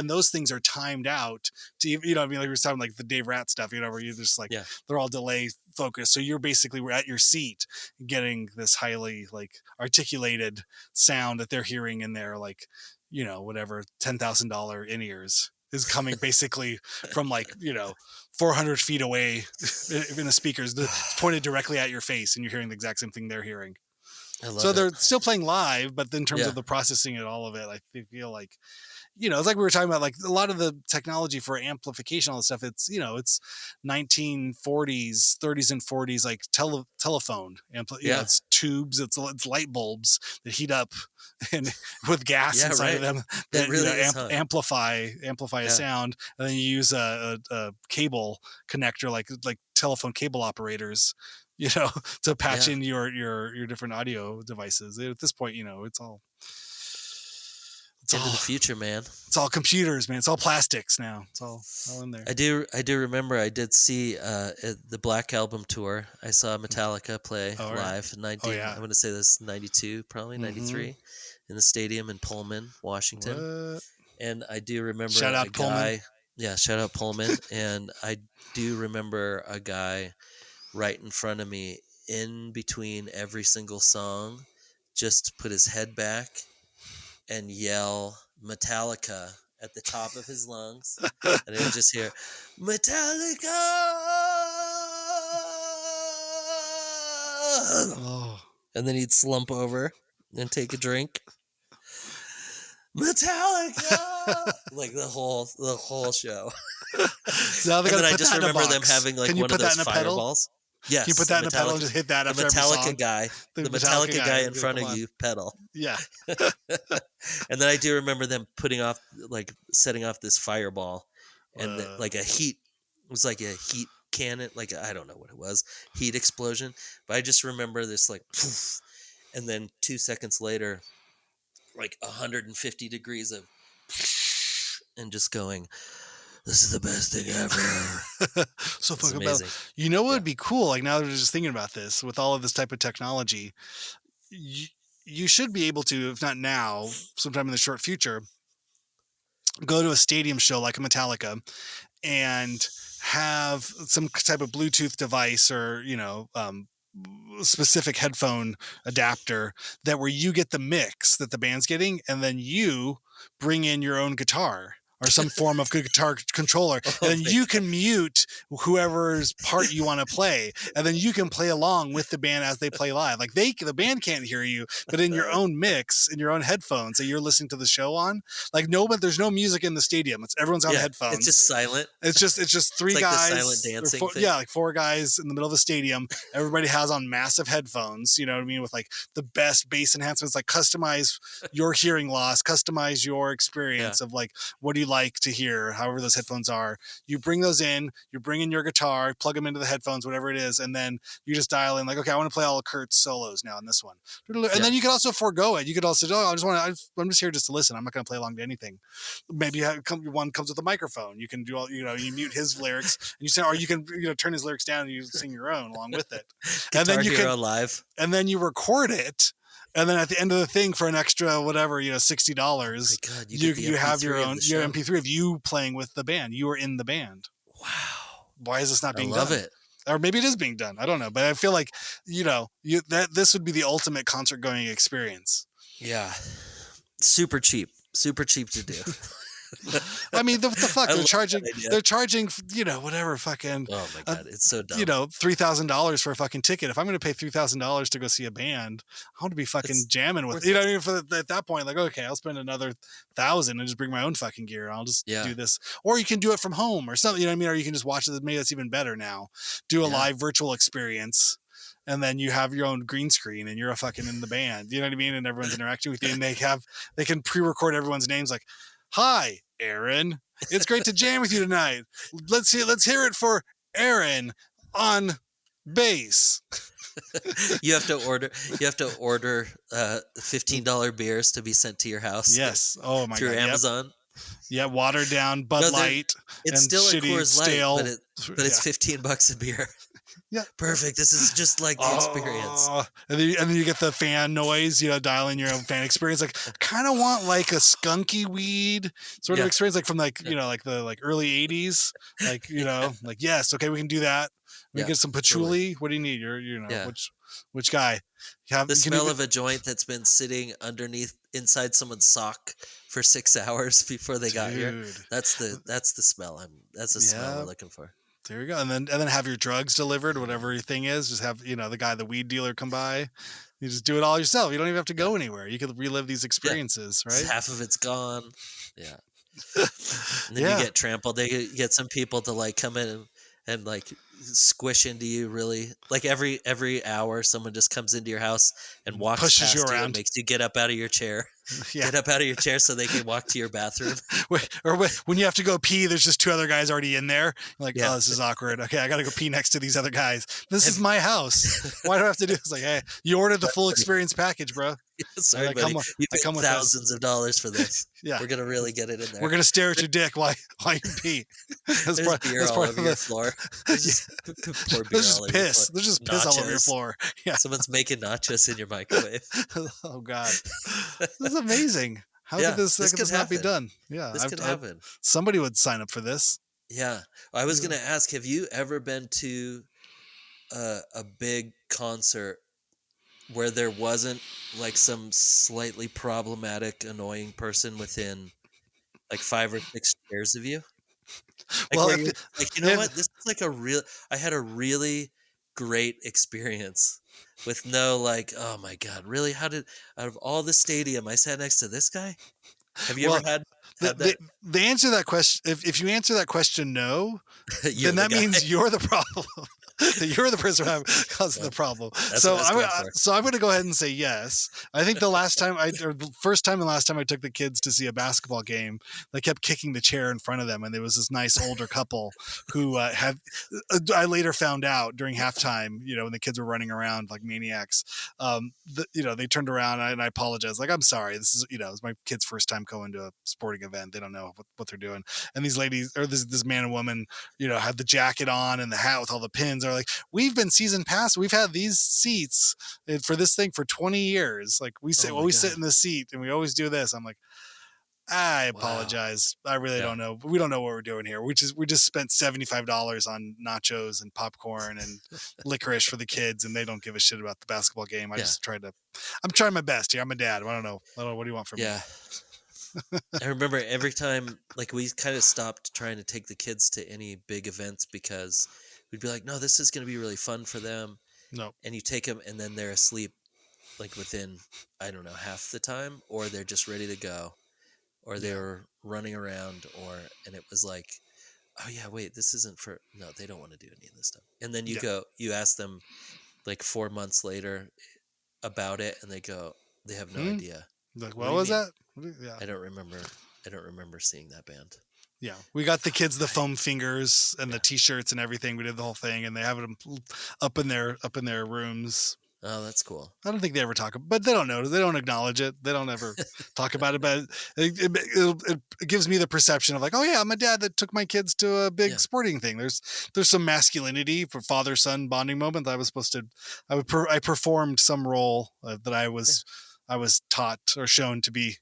those things are timed out to, I mean, like we were talking like the Dave Rat stuff, where you just like, Yeah, they're all delay focused. So you're basically at your seat getting this highly like articulated sound that they're hearing in their like, whatever $10,000 in ears is coming basically from like, 400 feet away in the speakers. It's pointed directly at your face, and you're hearing the exact same thing they're hearing. I So love it. they're still playing live, but in terms Yeah, of the processing and all of it, I feel like, it's like we were talking about, like a lot of the technology for amplification, all this stuff. It's it's 1940s, 30s, and 40s, like telephone. It's tubes, it's light bulbs that heat up and with gas inside of them It that really is, huh? amplify a sound, and then you use a cable connector, like telephone cable operators, to patch in your different audio devices. At this point, it's all into the future, man. It's all computers, man. It's all plastics now. It's all in there. I do remember I did see the Black Album tour. I saw Metallica play live in 19. I'm going to say this 92, probably 93, in the stadium in Pullman, Washington. What? And I do remember shout out Pullman. guy. Yeah, shout out Pullman. And I do remember a guy right in front of me, in between every single song, just put his head back and yell Metallica at the top of his lungs, and I would just hear Metallica, and then he'd slump over and take a drink. Metallica, like the whole show. Now and then I just remember them having like one of those fireballs. Yes. Can you put that in a pedal and just hit that the after Metallica every song? guy, the Metallica guy in front of you pedal. Yeah. And then I do remember them setting off this fireball, and like a heat, it was like a heat cannon, like I don't know what it was, heat explosion. But I just remember this like, poof, and then 2 seconds later, like 150 degrees of, and just going, this is the best thing ever. So fucking amazing. What would be cool? Like, now that we're just thinking about this, with all of this type of technology, you should be able to, if not now, sometime in the short future, go to a stadium show like a Metallica and have some type of Bluetooth device or, specific headphone adapter where you get the mix that the band's getting, and then you bring in your own guitar or some form of guitar controller, and then you can mute whoever's part you want to play, and then you can play along with the band as they play live. Like the band can't hear you, but in your own mix, in your own headphones that you're listening to the show on, but there's no music in the stadium. Everyone's on headphones. It's just silent. It's just three like guys. The silent dancing thing. Yeah, like four guys in the middle of the stadium. Everybody has on massive headphones. You know what I mean? With like the best bass enhancements, like customize your hearing loss, customize your experience of like, what do you like to hear, however those headphones are. You bring those in, you bring in your guitar, plug them into the headphones, whatever it is, and then you just dial in like, okay, I want to play all of Kurt's solos now in this one. And then you could also forego it. You could also, I'm just here just to listen. I'm not going to play along to anything. Maybe one comes with a microphone. You can do all, you mute his lyrics and you say, or you can, turn his lyrics down and you sing your own along with it. And then you can live, and then you record it. And then at the end of the thing, for an extra whatever, $60, you have your own MP3 of you playing with the band. You are in the band. Wow. Why is this not being done? I love it. Or maybe it is being done. I don't know. But I feel like, this would be the ultimate concert going experience. Yeah. Super cheap to do. I mean, the fuck, they're charging, whatever fucking. Oh my God, it's so dumb. $3,000 for a fucking ticket. If I'm going to pay $3,000 to go see a band, I want to be fucking jamming with, what I mean? At that point, like, okay, I'll spend another $1,000 and just bring my own fucking gear. I'll just do this. Or you can do it from home or something, Or you can just watch it. Maybe that's even better now. Do a live virtual experience. And then you have your own green screen and you're a fucking in the band. You know what I mean? And everyone's interacting with you, and they can pre-record everyone's names like, "Hi, Aaron. It's great to jam with you tonight. Let's hear it for Aaron on bass." You have to order $15 beers to be sent to your house. Yes. Oh my God. Through Amazon. Yeah, watered down Bud Light. It's and still a Coors stale, Light, but it's $15 a beer. Yeah. Perfect. This is just like the experience. And then you get the fan noise, dialing your own fan experience. Like, kind of want like a skunky weed sort of experience, like from like the early 80s. Like, like, yes, okay, we can do that. We can get some patchouli. Totally. What do you need? Which guy? The smell of a joint that's been sitting inside someone's sock for 6 hours before they got here. That's the smell. That's the smell we're looking for. There you go. And then have your drugs delivered, whatever your thing is. Just have, the weed dealer come by. You just do it all yourself. You don't even have to go anywhere. You could relive these experiences, right? Half of it's gone. Yeah. And then you Yeah. get trampled. You get some people to like come in and like squish into you really. Like every hour someone just comes into your house and walks Pushes you past you and around. makes you get up out of your chair. Yeah. Get up out of your chair so they can walk to your bathroom. When you have to go pee, there's just two other guys already in there. You're like, Yeah. oh, this is awkward. Okay, I got to go pee next to these other guys. This is Have- my house. Why do I have to do? It's like, hey, you ordered the full experience package, bro. Sorry, I buddy. come, You I paid come with this. thousands of dollars for this. Yeah, We're gonna really get it in there. we're gonna stare at your dick while you pee. There's beer That's all part over of your the. floor. There's Yeah, just pour beer there's all just over your floor. piss. There's just piss all over your Nachos. floor. Yeah. Someone's making nachos in your microwave. Oh God, this is amazing. How Yeah, could this? How this could could this not be happen. done? Yeah, This could happen. somebody would sign up for this. Yeah. I was Yeah. gonna ask, have you ever been to a big concert where there wasn't like some slightly problematic, annoying person within like 5 or 6 chairs of you? Like Well, where if, you're like, you know what? This is like I had a really great experience with no like, oh my God, really? How did out of all the stadium I sat next to this guy? Have you ever well, the, had the that? the answer to that question, if you answer that question no, You're then the that guy. means you're the problem. You're the person causing the problem. That's So what I was going for. I'm going to go ahead and say yes. I think the first time and last time I took the kids to see a basketball game, they kept kicking the chair in front of them, and there was this nice older couple who had. I later found out during halftime, when the kids were running around like maniacs, they turned around and I apologized. Like, I'm sorry. This is, it's my kid's first time going to a sporting event. They don't know what they're doing. And these ladies, or this man and woman, had the jacket on and the hat with all the pins. Are like, we've been season pass. We've had these seats for this thing for 20 years. Like we sit, Oh well, my we sit God. in the seat and we always do this. I'm like, I Wow. apologize. I really Yeah. don't know. We don't know what we're doing here. We just spent $75 on nachos and popcorn and licorice for the kids, and they don't give a shit about the basketball game. Yeah. I'm trying my best here. I'm a dad. I don't know. What do you want from me? Yeah. I remember every time, like, we kind of stopped trying to take the kids to any big events because we'd be like, no, this is going to be really fun for them. No. And you take them and then they're asleep, like, within, I don't know, half the time, or they're just ready to go, or they're running around, and it was like, oh, yeah, wait, this isn't for, no, they don't want to do any of this stuff. And then you ask them, like, 4 months later about it, and they have no idea. Like, What what do you was mean? that? Yeah. I don't remember seeing that band. Yeah, we got the kids the foam fingers and the T-shirts and everything. We did the whole thing, and they have them up in their rooms. Oh, that's cool. I don't think they ever talk, but they don't know. They don't acknowledge it. They don't ever talk about it. But it gives me the perception of like, oh yeah, I'm a dad that took my kids to a big Yeah. sporting thing. There's some masculinity for father son bonding moment. I performed some role that I was taught or shown to be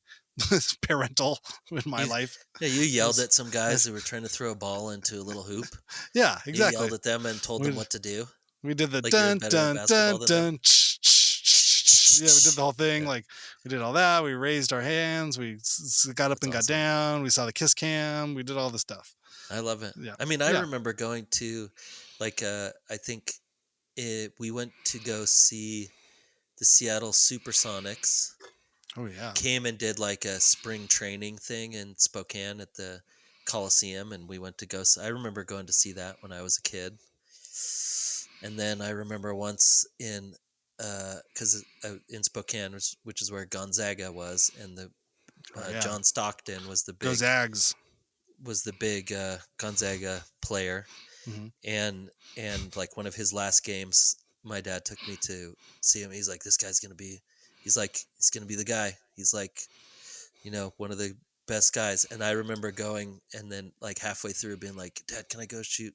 parental in my life. Yeah, you yelled at some guys who were trying to throw a ball into a little hoop. Yeah, You exactly. yelled at them and told them what to do. We did the Like you're dun better at dun basketball dun than them. dun. Yeah, we did the whole thing. Yeah. Like we did all that. We raised our hands. We got up That's and got awesome. down. We saw the kiss cam. We did all this stuff. I love it. Yeah. I mean, I remember going to, like, I think we went to go see the Seattle Supersonics. Oh yeah. Came and did like a spring training thing in Spokane at the Coliseum, and we went to go. I remember going to see that when I was a kid. And then I remember once in Spokane, which is where Gonzaga was, and the John Stockton was the big Go Zags. Gonzaga player, and like one of his last games, my dad took me to see him. He's like, this guy's gonna be, he's gonna be the guy. He's like, one of the best guys. And I remember going, and then like halfway through being like, Dad, can I go shoot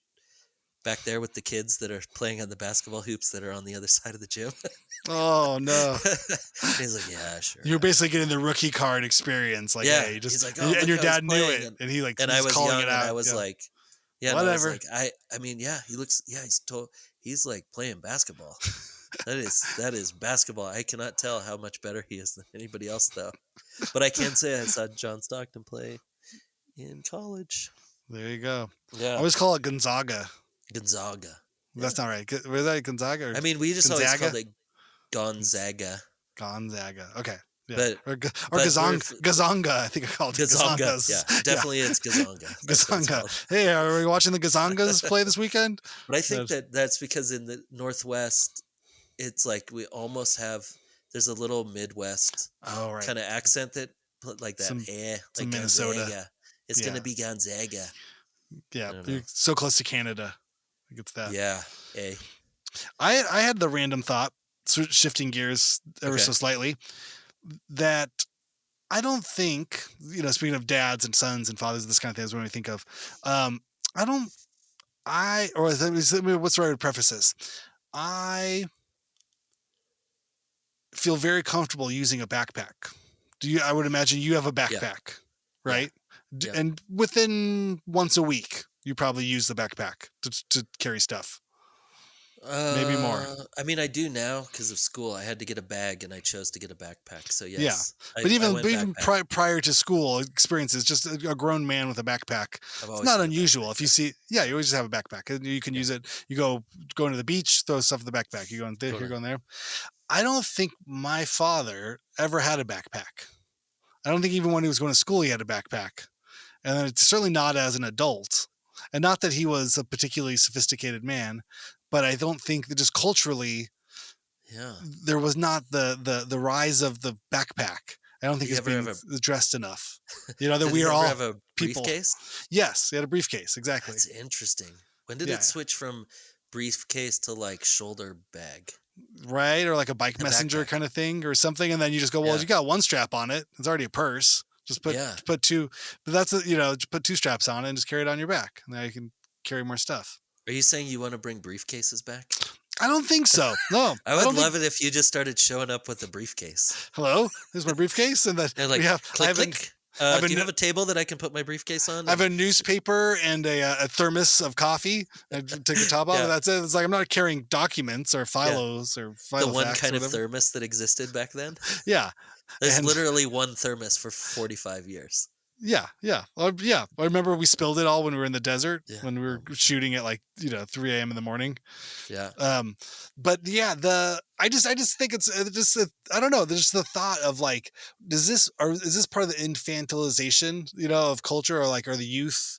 back there with the kids that are playing on the basketball hoops that are on the other side of the gym? Oh no. He's like, yeah, sure. You're basically getting the rookie card experience. Like, Yeah, hey, he's like, and your dad knew playing, it, and he like, and I was calling young, it and out. I was like, yeah, whatever. I mean, yeah, he looks, yeah, he's like playing basketball. That is basketball. I cannot tell how much better he is than anybody else, though. But I can say I saw John Stockton play in college. There you go. Yeah, I always call it Gonzaga. Gonzaga. That's not right. Was that Gonzaga? I mean, we just always called it Gonzaga. Gonzaga. Okay. Yeah. But Or but we're Gazonga. I think I called it Gazonga. Yeah, Gazongas. Yeah. definitely it's Gazonga. That's what it's Gazonga. called. Hey, are we watching the Gazongas play this weekend? But I think that's because in the Northwest, it's like we almost have there's a little Midwest Oh, right. kind of accent that like that Some like Minnesota. Gonzaga. It's Yeah. gonna be Gonzaga. Yeah. I don't You're know. so close to Canada. I get that. Yeah. A. I had the random thought, shifting gears ever Okay. so slightly, that I don't think, speaking of dads and sons and fathers, this kind of thing is what we think of. I don't, what's the right way to preface this? I feel very comfortable using a backpack. I would imagine you have a Yeah. backpack, right? Yeah. And within once a week, you probably use the backpack to carry stuff. Maybe more. I mean, I do now because of school. I had to get a bag, and I chose to get a backpack. So Yeah. yes, But I even, went backpack. prior to school experiences, just a grown man with a backpack, I've it's always not had a unusual. backpack. If you see, yeah, you always just have a backpack. And you can use it. You go into the beach, throw stuff in the backpack. You go in there, you're going there. I don't think my father ever had a backpack. I don't think even when he was going to school, he had a backpack. And then it's certainly not as an adult. And not that he was a particularly sophisticated man, but I don't think that just culturally, Yeah. there was not the rise of the backpack. I don't think Did it's he ever being have addressed enough. That Did we he are ever all have a people. briefcase? Yes, he had a briefcase. Exactly. That's interesting. When did Yeah. it switch from briefcase to like shoulder bag? Right, or like a bike A messenger backpack. kind of thing or something, and then you just go, well, Yeah. you got one strap on it. It's already a purse. Just put two. But that's just put two straps on it and just carry it on your back. Now you can carry more stuff. Are you saying you want to bring briefcases back? I don't think so. No, I would don't love think. it if you just started showing up with a briefcase. Hello, here's my briefcase, and then They're like, we have. click, click. I Do you have a table that I can put my briefcase on? I have a newspaper and a thermos of coffee. I take the top off, Yeah. and that's it. It's like I'm not carrying documents or filos or The one facts kind or of whatever. thermos that existed back then. Yeah, There's and literally one thermos for 45 years. yeah. I remember we spilled it all when we were in the desert Yeah. when we were shooting at 3 a.m. in the morning. Yeah. But yeah, I just think it's just I don't know. There's just the thought of like, is this part of the infantilization, of culture, or like, are the youth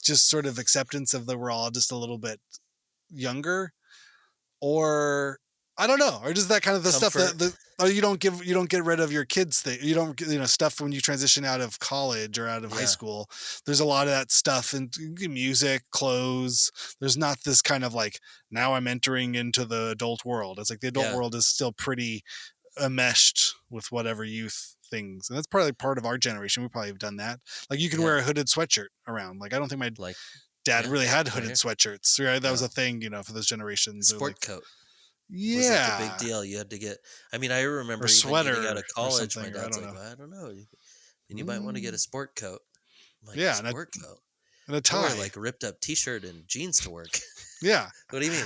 just sort of acceptance of that we're all just a little bit younger, or I don't know, or just that kind of the Comfort. stuff that you don't get rid of your kids thing. You don't stuff when you transition out of college or out of high school. There's a lot of that stuff in music, clothes. There's not this kind of like, now I'm entering into the adult world. It's like the adult world is still pretty enmeshed with whatever youth things, and that's probably part of our generation. We probably have done that. Like, you can wear a hooded sweatshirt around. Like, I don't think my dad really had hooded sweatshirts. Right, that was a thing, for those generations. Sport coat. Yeah, was like a big deal. You had to get. I mean, I remember even getting out of college. My dad's like, well, I don't know. And you might want to get a sport coat. I'm like, a sport coat and a tie, or like a ripped up T-shirt and jeans to work. Yeah. What do you mean?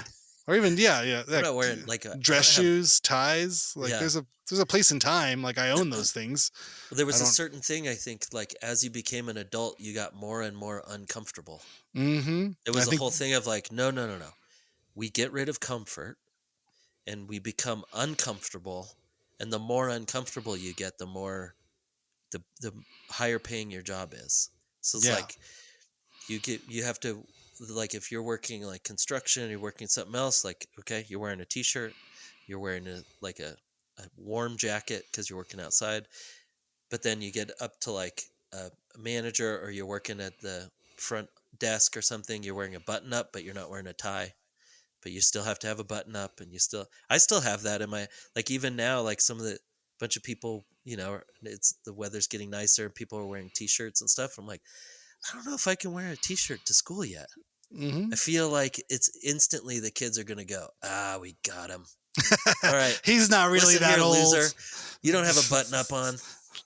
Or even I'm not wearing like dress shoes, ties. Like, there's a place and time. Like, I own those things. Well, there was a certain thing, I think, like as you became an adult, you got more and more uncomfortable. Mm-hmm. It was a whole thing of like, no. We get rid of comfort and we become uncomfortable. And the more uncomfortable you get, the more the higher paying your job is. So it's like you have to, like, if you're working like construction and you're working something else, like, okay, you're wearing a t-shirt, you're wearing a warm jacket because you're working outside, but then you get up to like a manager or you're working at the front desk or something, you're wearing a button up, but you're not wearing a tie, but you still have to have a button up. And I still have that in my, like, even now, like some of the bunch of people, it's the weather's getting nicer and people are wearing t-shirts and stuff. I'm like, I don't know if I can wear a t-shirt to school yet. Mm-hmm. I feel like it's instantly the kids are going to go, we got him. All right. He's not really that old. Loser. You don't have a button up on.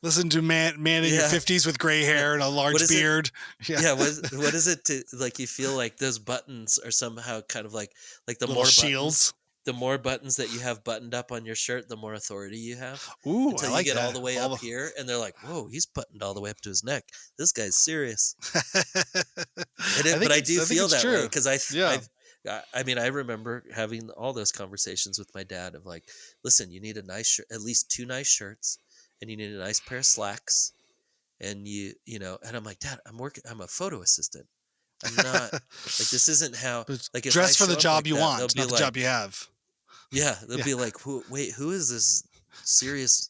Listen to man in your 50s with gray hair and a large beard. Yeah. What is it to, like, you feel like those buttons are somehow kind of like the little more shields. The more buttons that you have buttoned up on your shirt, the more authority you have. Ooh, until I like you get that. all the way up here, and they're like, "Whoa, he's buttoned all the way up to his neck. This guy's serious." But I do feel that way because I mean, I remember having all those conversations with my dad of like, "Listen, you need a nice shirt, at least 2 nice shirts, and you need a nice pair of slacks, and and I'm like, Dad, I'm a photo assistant. I'm not like, this isn't how, But like, if I dress for the show up job like you that, they'll want, be not the like, job you have. yeah, they'll Yeah. be like, who is this serious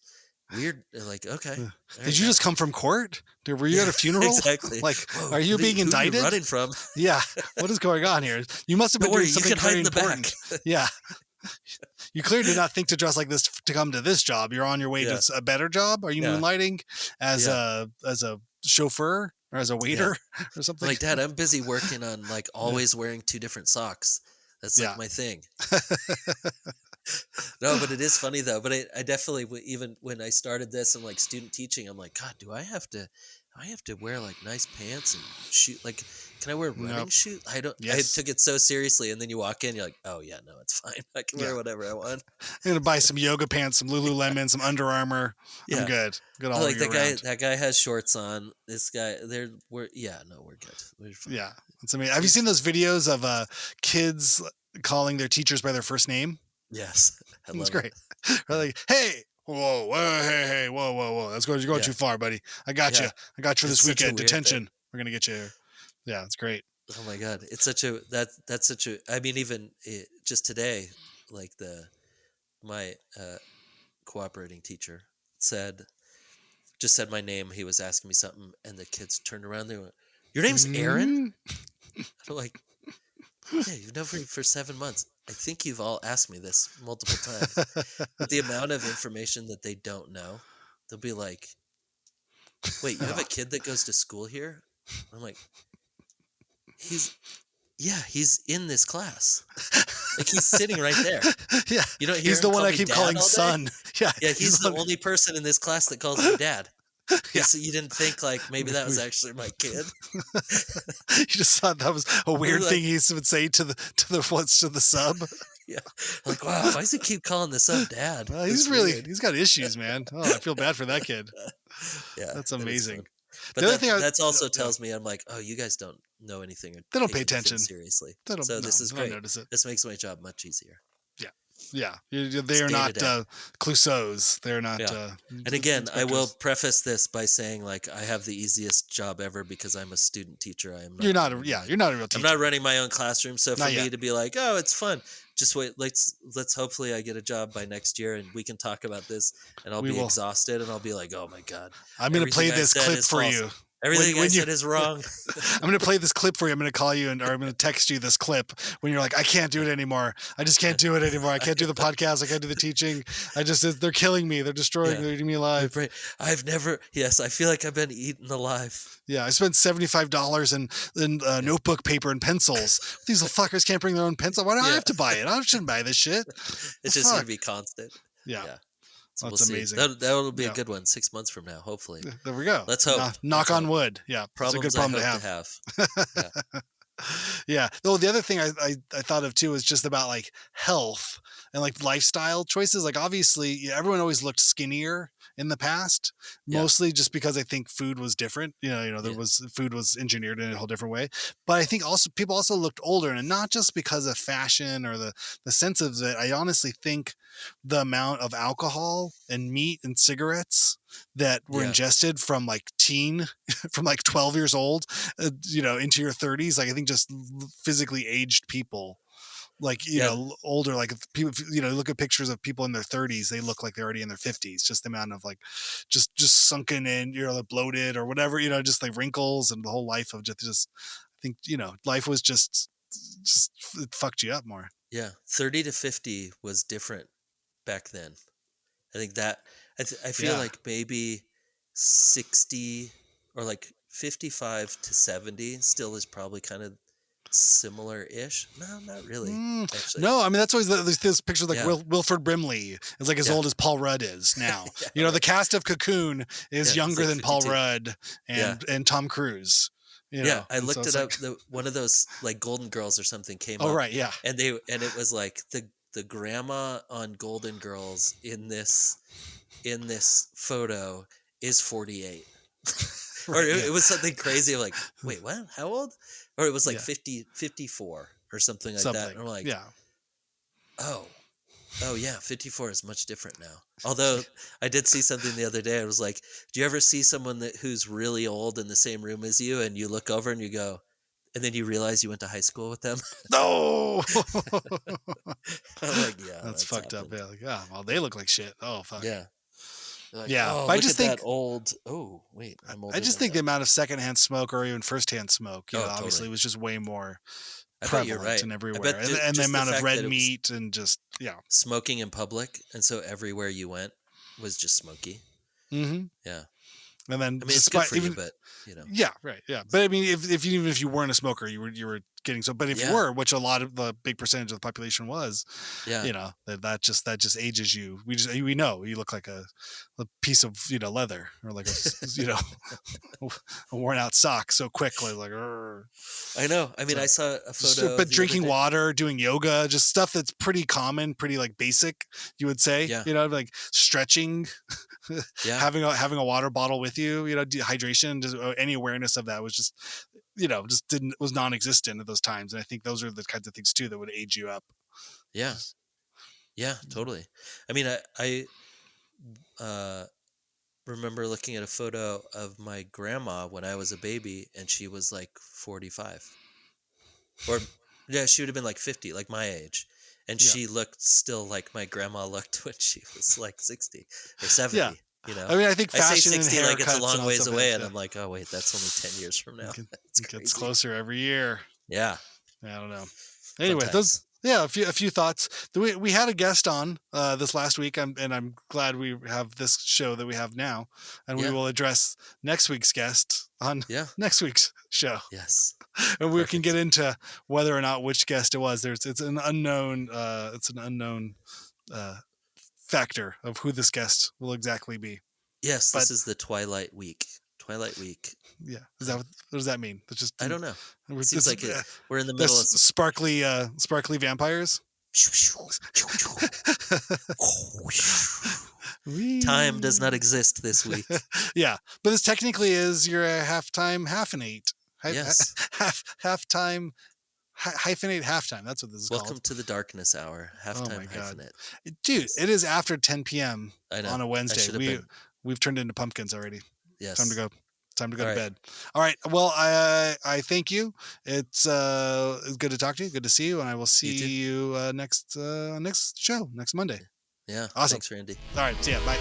weird? Like, okay, all Did right, you Dad. just come from court? Were you Yeah, at a funeral? exactly. Like, Whoa, are you being who are you indicted? running from? Yeah. What is going on here? You must have been Don't worry, doing you something can hide very in the back. important. Yeah. You clearly did not think to dress like this to come to this job. You're on your way Yeah, to a better job. Are you yeah, moonlighting as yeah, a chauffeur or as a yeah. waiter or I'm something? like, Dad, I'm busy working on like Yeah. always wearing 2 different socks. That's like Yeah. my thing. No, but it is funny though. But I definitely, even when I started this and like student teaching, I'm like, God, do I have to wear like nice pants and shoot? Like, can I wear running Nope. shoes? I don't. I Yes. took it so seriously, and then you walk in, you're like, oh yeah, no, it's fine. I can Yeah. wear whatever I want. I'm gonna buy some yoga pants, some Lululemon, some Under Armour. I'm Yeah. good. Good Oh, all like year that guy. round. That guy has shorts on. This guy, yeah, no, we're good. We're fine. Yeah. It's amazing. Have you seen those videos of kids calling their teachers by their first name? Yes, I It's love it. great. They're like, hey, whoa, whoa, hey, whoa, whoa, whoa. You're going Yeah, too far, buddy. I got you. yeah. I got you for It's this such a weekend. weird thing. Detention. We're gonna get you here. Yeah, it's great. Oh my god, it's such a that's such a. I mean, even just today, like my cooperating teacher said my name. He was asking me something, and the kids turned around. They went, "Your name's Aaron?" Mm. I'm like, "Yeah, you've known me for 7 months. I think you've all asked me this multiple times." But the amount of information that they don't know, they'll be like, "Wait, you have a kid that goes to school here?" I'm like, "He's in this class. Like, he's sitting right there. Yeah, You don't hear he's him the one call I me keep dad calling all day?" son. Yeah, Yeah, he's the one. only person in this class that calls me dad. Yeah. So you didn't think like maybe that was actually my kid? You just thought that was a weird Like, thing he would say to the sub. yeah, like, wow, why does he keep calling this up dad? Well, That's weird. he's got issues, man. Oh, I feel bad for that kid. Yeah, That's it is amazing. fun. But The other thing that's also yeah, tells me, I'm like, oh, you guys don't know anything or they don't take pay anything attention. seriously. They So this is don't great. notice it. This makes my job much easier. Yeah. They It's are day to not day. Clouseaus. They're not Yeah. And again, I will inspectors. preface this by saying, like, I have the easiest job ever because I'm a student teacher. I am not. You're not running you're not a real I'm teacher. not running my own classroom. So for Not me yet. to be like, oh, it's fun. Just wait. Let's hopefully I get a job by next year and we can talk about this. And I'll We be will. exhausted and I'll be like, oh my god, I'm going to play everything I this said clip is for false. you. Everything I said is Yeah. wrong. I'm going to play this clip for you. I'm going to call you or I'm going to text you this clip when you're like, I can't do it anymore. I just can't do it anymore. I can't do the podcast. I can't do the teaching. They're killing me. They're destroying Yeah. They're eating me alive. I've never. Yes, I feel like I've been eaten alive. Yeah, I spent $75 in notebook paper and pencils. These fuckers can't bring their own pencil. Why do I have to buy it? I shouldn't buy this shit. It's just going to be constant. Yeah. Yeah. So That's we'll amazing. See. That'll be Yeah. a good one 6 months from now, hopefully. There we go. Let's hope. Knock on wood. Yeah. Problems it's a good problem I hope to have. Yeah. Yeah. Though the other thing I thought of too is just about like health and like lifestyle choices. Like obviously everyone always looked skinnier in the past, Yeah. mostly just because I think food was different. There was food was engineered in a whole different way. But I think also people also looked older, and not just because of fashion or the sense of it. I honestly think the amount of alcohol and meat and cigarettes that were ingested from like from like 12 years old, into your 30s. Like I think just physically aged people, like, older, like if people, look at pictures of people in their 30s, they look like they're already in their 50s. Just the amount of like, just sunken in, like bloated or whatever, just like wrinkles and the whole life of just I think, life was just it fucked you up more. Yeah. 30 to 50 was different back then. I think that I feel like maybe 60 or like 55 to 70 still is probably kind of similar-ish. No, not really. Actually, no. I mean, that's always this picture like Yeah. Wilford Brimley is like as old as Paul Rudd is now. The cast of Cocoon is younger like than Paul 52. Rudd and Tom Cruise. I looked it up. One of those like Golden Girls or something came up. Oh right, yeah. And it was like the grandma on Golden Girls in this photo is 48. Or it was something crazy like, wait, what? How old? Or it was like 54 or something like that. And I'm like, yeah. oh, Oh yeah, 54 is much different now. Although I did see something the other day. I was like, do you ever see someone who's really old in the same room as you, and you look over and you go, and then you realize you went to high school with them? No. I'm like, yeah, That's that's fucked up. happened. Yeah, like, well, they look like shit. Oh fuck. Yeah. They're like, Yeah, oh, but I look just at think that old. Oh, wait, I'm I older just than think the them. amount of secondhand smoke or even firsthand smoke, Oh, obviously totally. was just way more I bet you're prevalent right. and I everywhere, bet and the just the amount of fact red that it was meat and just smoking in public, and so everywhere you went was just smoky. Mm-hmm. Yeah. And then I mean, it's good despite for you, even but yeah, right, yeah. But I mean, if even if you weren't a smoker, you were getting so. But if you yeah, were, which a lot of the big percentage of the population was, yeah, that just ages you. We know you look like a piece of leather or like a worn out sock so quickly like. I know. I mean, So, I saw a photo but the other drinking day. water, doing yoga, just stuff that's pretty common, pretty like basic, you would say, Yeah, like stretching, yeah, having a water bottle with you, hydration, just any awareness of that was just, just was non-existent at those times. And I think those are the kinds of things too that would age you up. yeah, Just, yeah, totally. I mean, I uh, remember looking at a photo of my grandma when I was a baby, and she was like 45, or yeah, she would have been like 50, like my age, and yeah. she looked still like my grandma looked when she was like 60 or Yeah. 70. You know, I mean, I think I say fashion and 60 like it's a haircuts and long all that ways stuff away, is, and I'm like, oh wait, that's only 10 years from now. It's it gets crazy. closer every year. Yeah, I don't know. fun Anyway, times. a few thoughts. We had a guest on this last week, and I'm glad we have this show that we have now, and we Yeah, will address next week's guest on yeah, next week's show, yes, and we can get perfect. into whether or not which guest it was. It's an unknown uh, factor of who this guest will exactly be. Yes, But this is the Twilight Week. Twilight Week. yeah, what does that mean? It's just I don't know. It seems this like we're in the middle of. that's sparkly vampires. Time does not exist this week. Yeah, but this technically is your halftime hyphenate. Yes. Halftime hyphenate halftime. That's what this is Welcome called. to the darkness hour. Oh my Halftime god, hyphenate. dude! Yes. It is after 10 p.m. I know. on a I should Wednesday. have been. We've turned into pumpkins already. Time to Yes. go. Time to go All to right. bed. All right. Well, I thank you. It's good to talk to you. Good to see you, and I will see You too. you next show next Monday. Yeah. Awesome. Thanks, Randy. All right. See ya. Bye.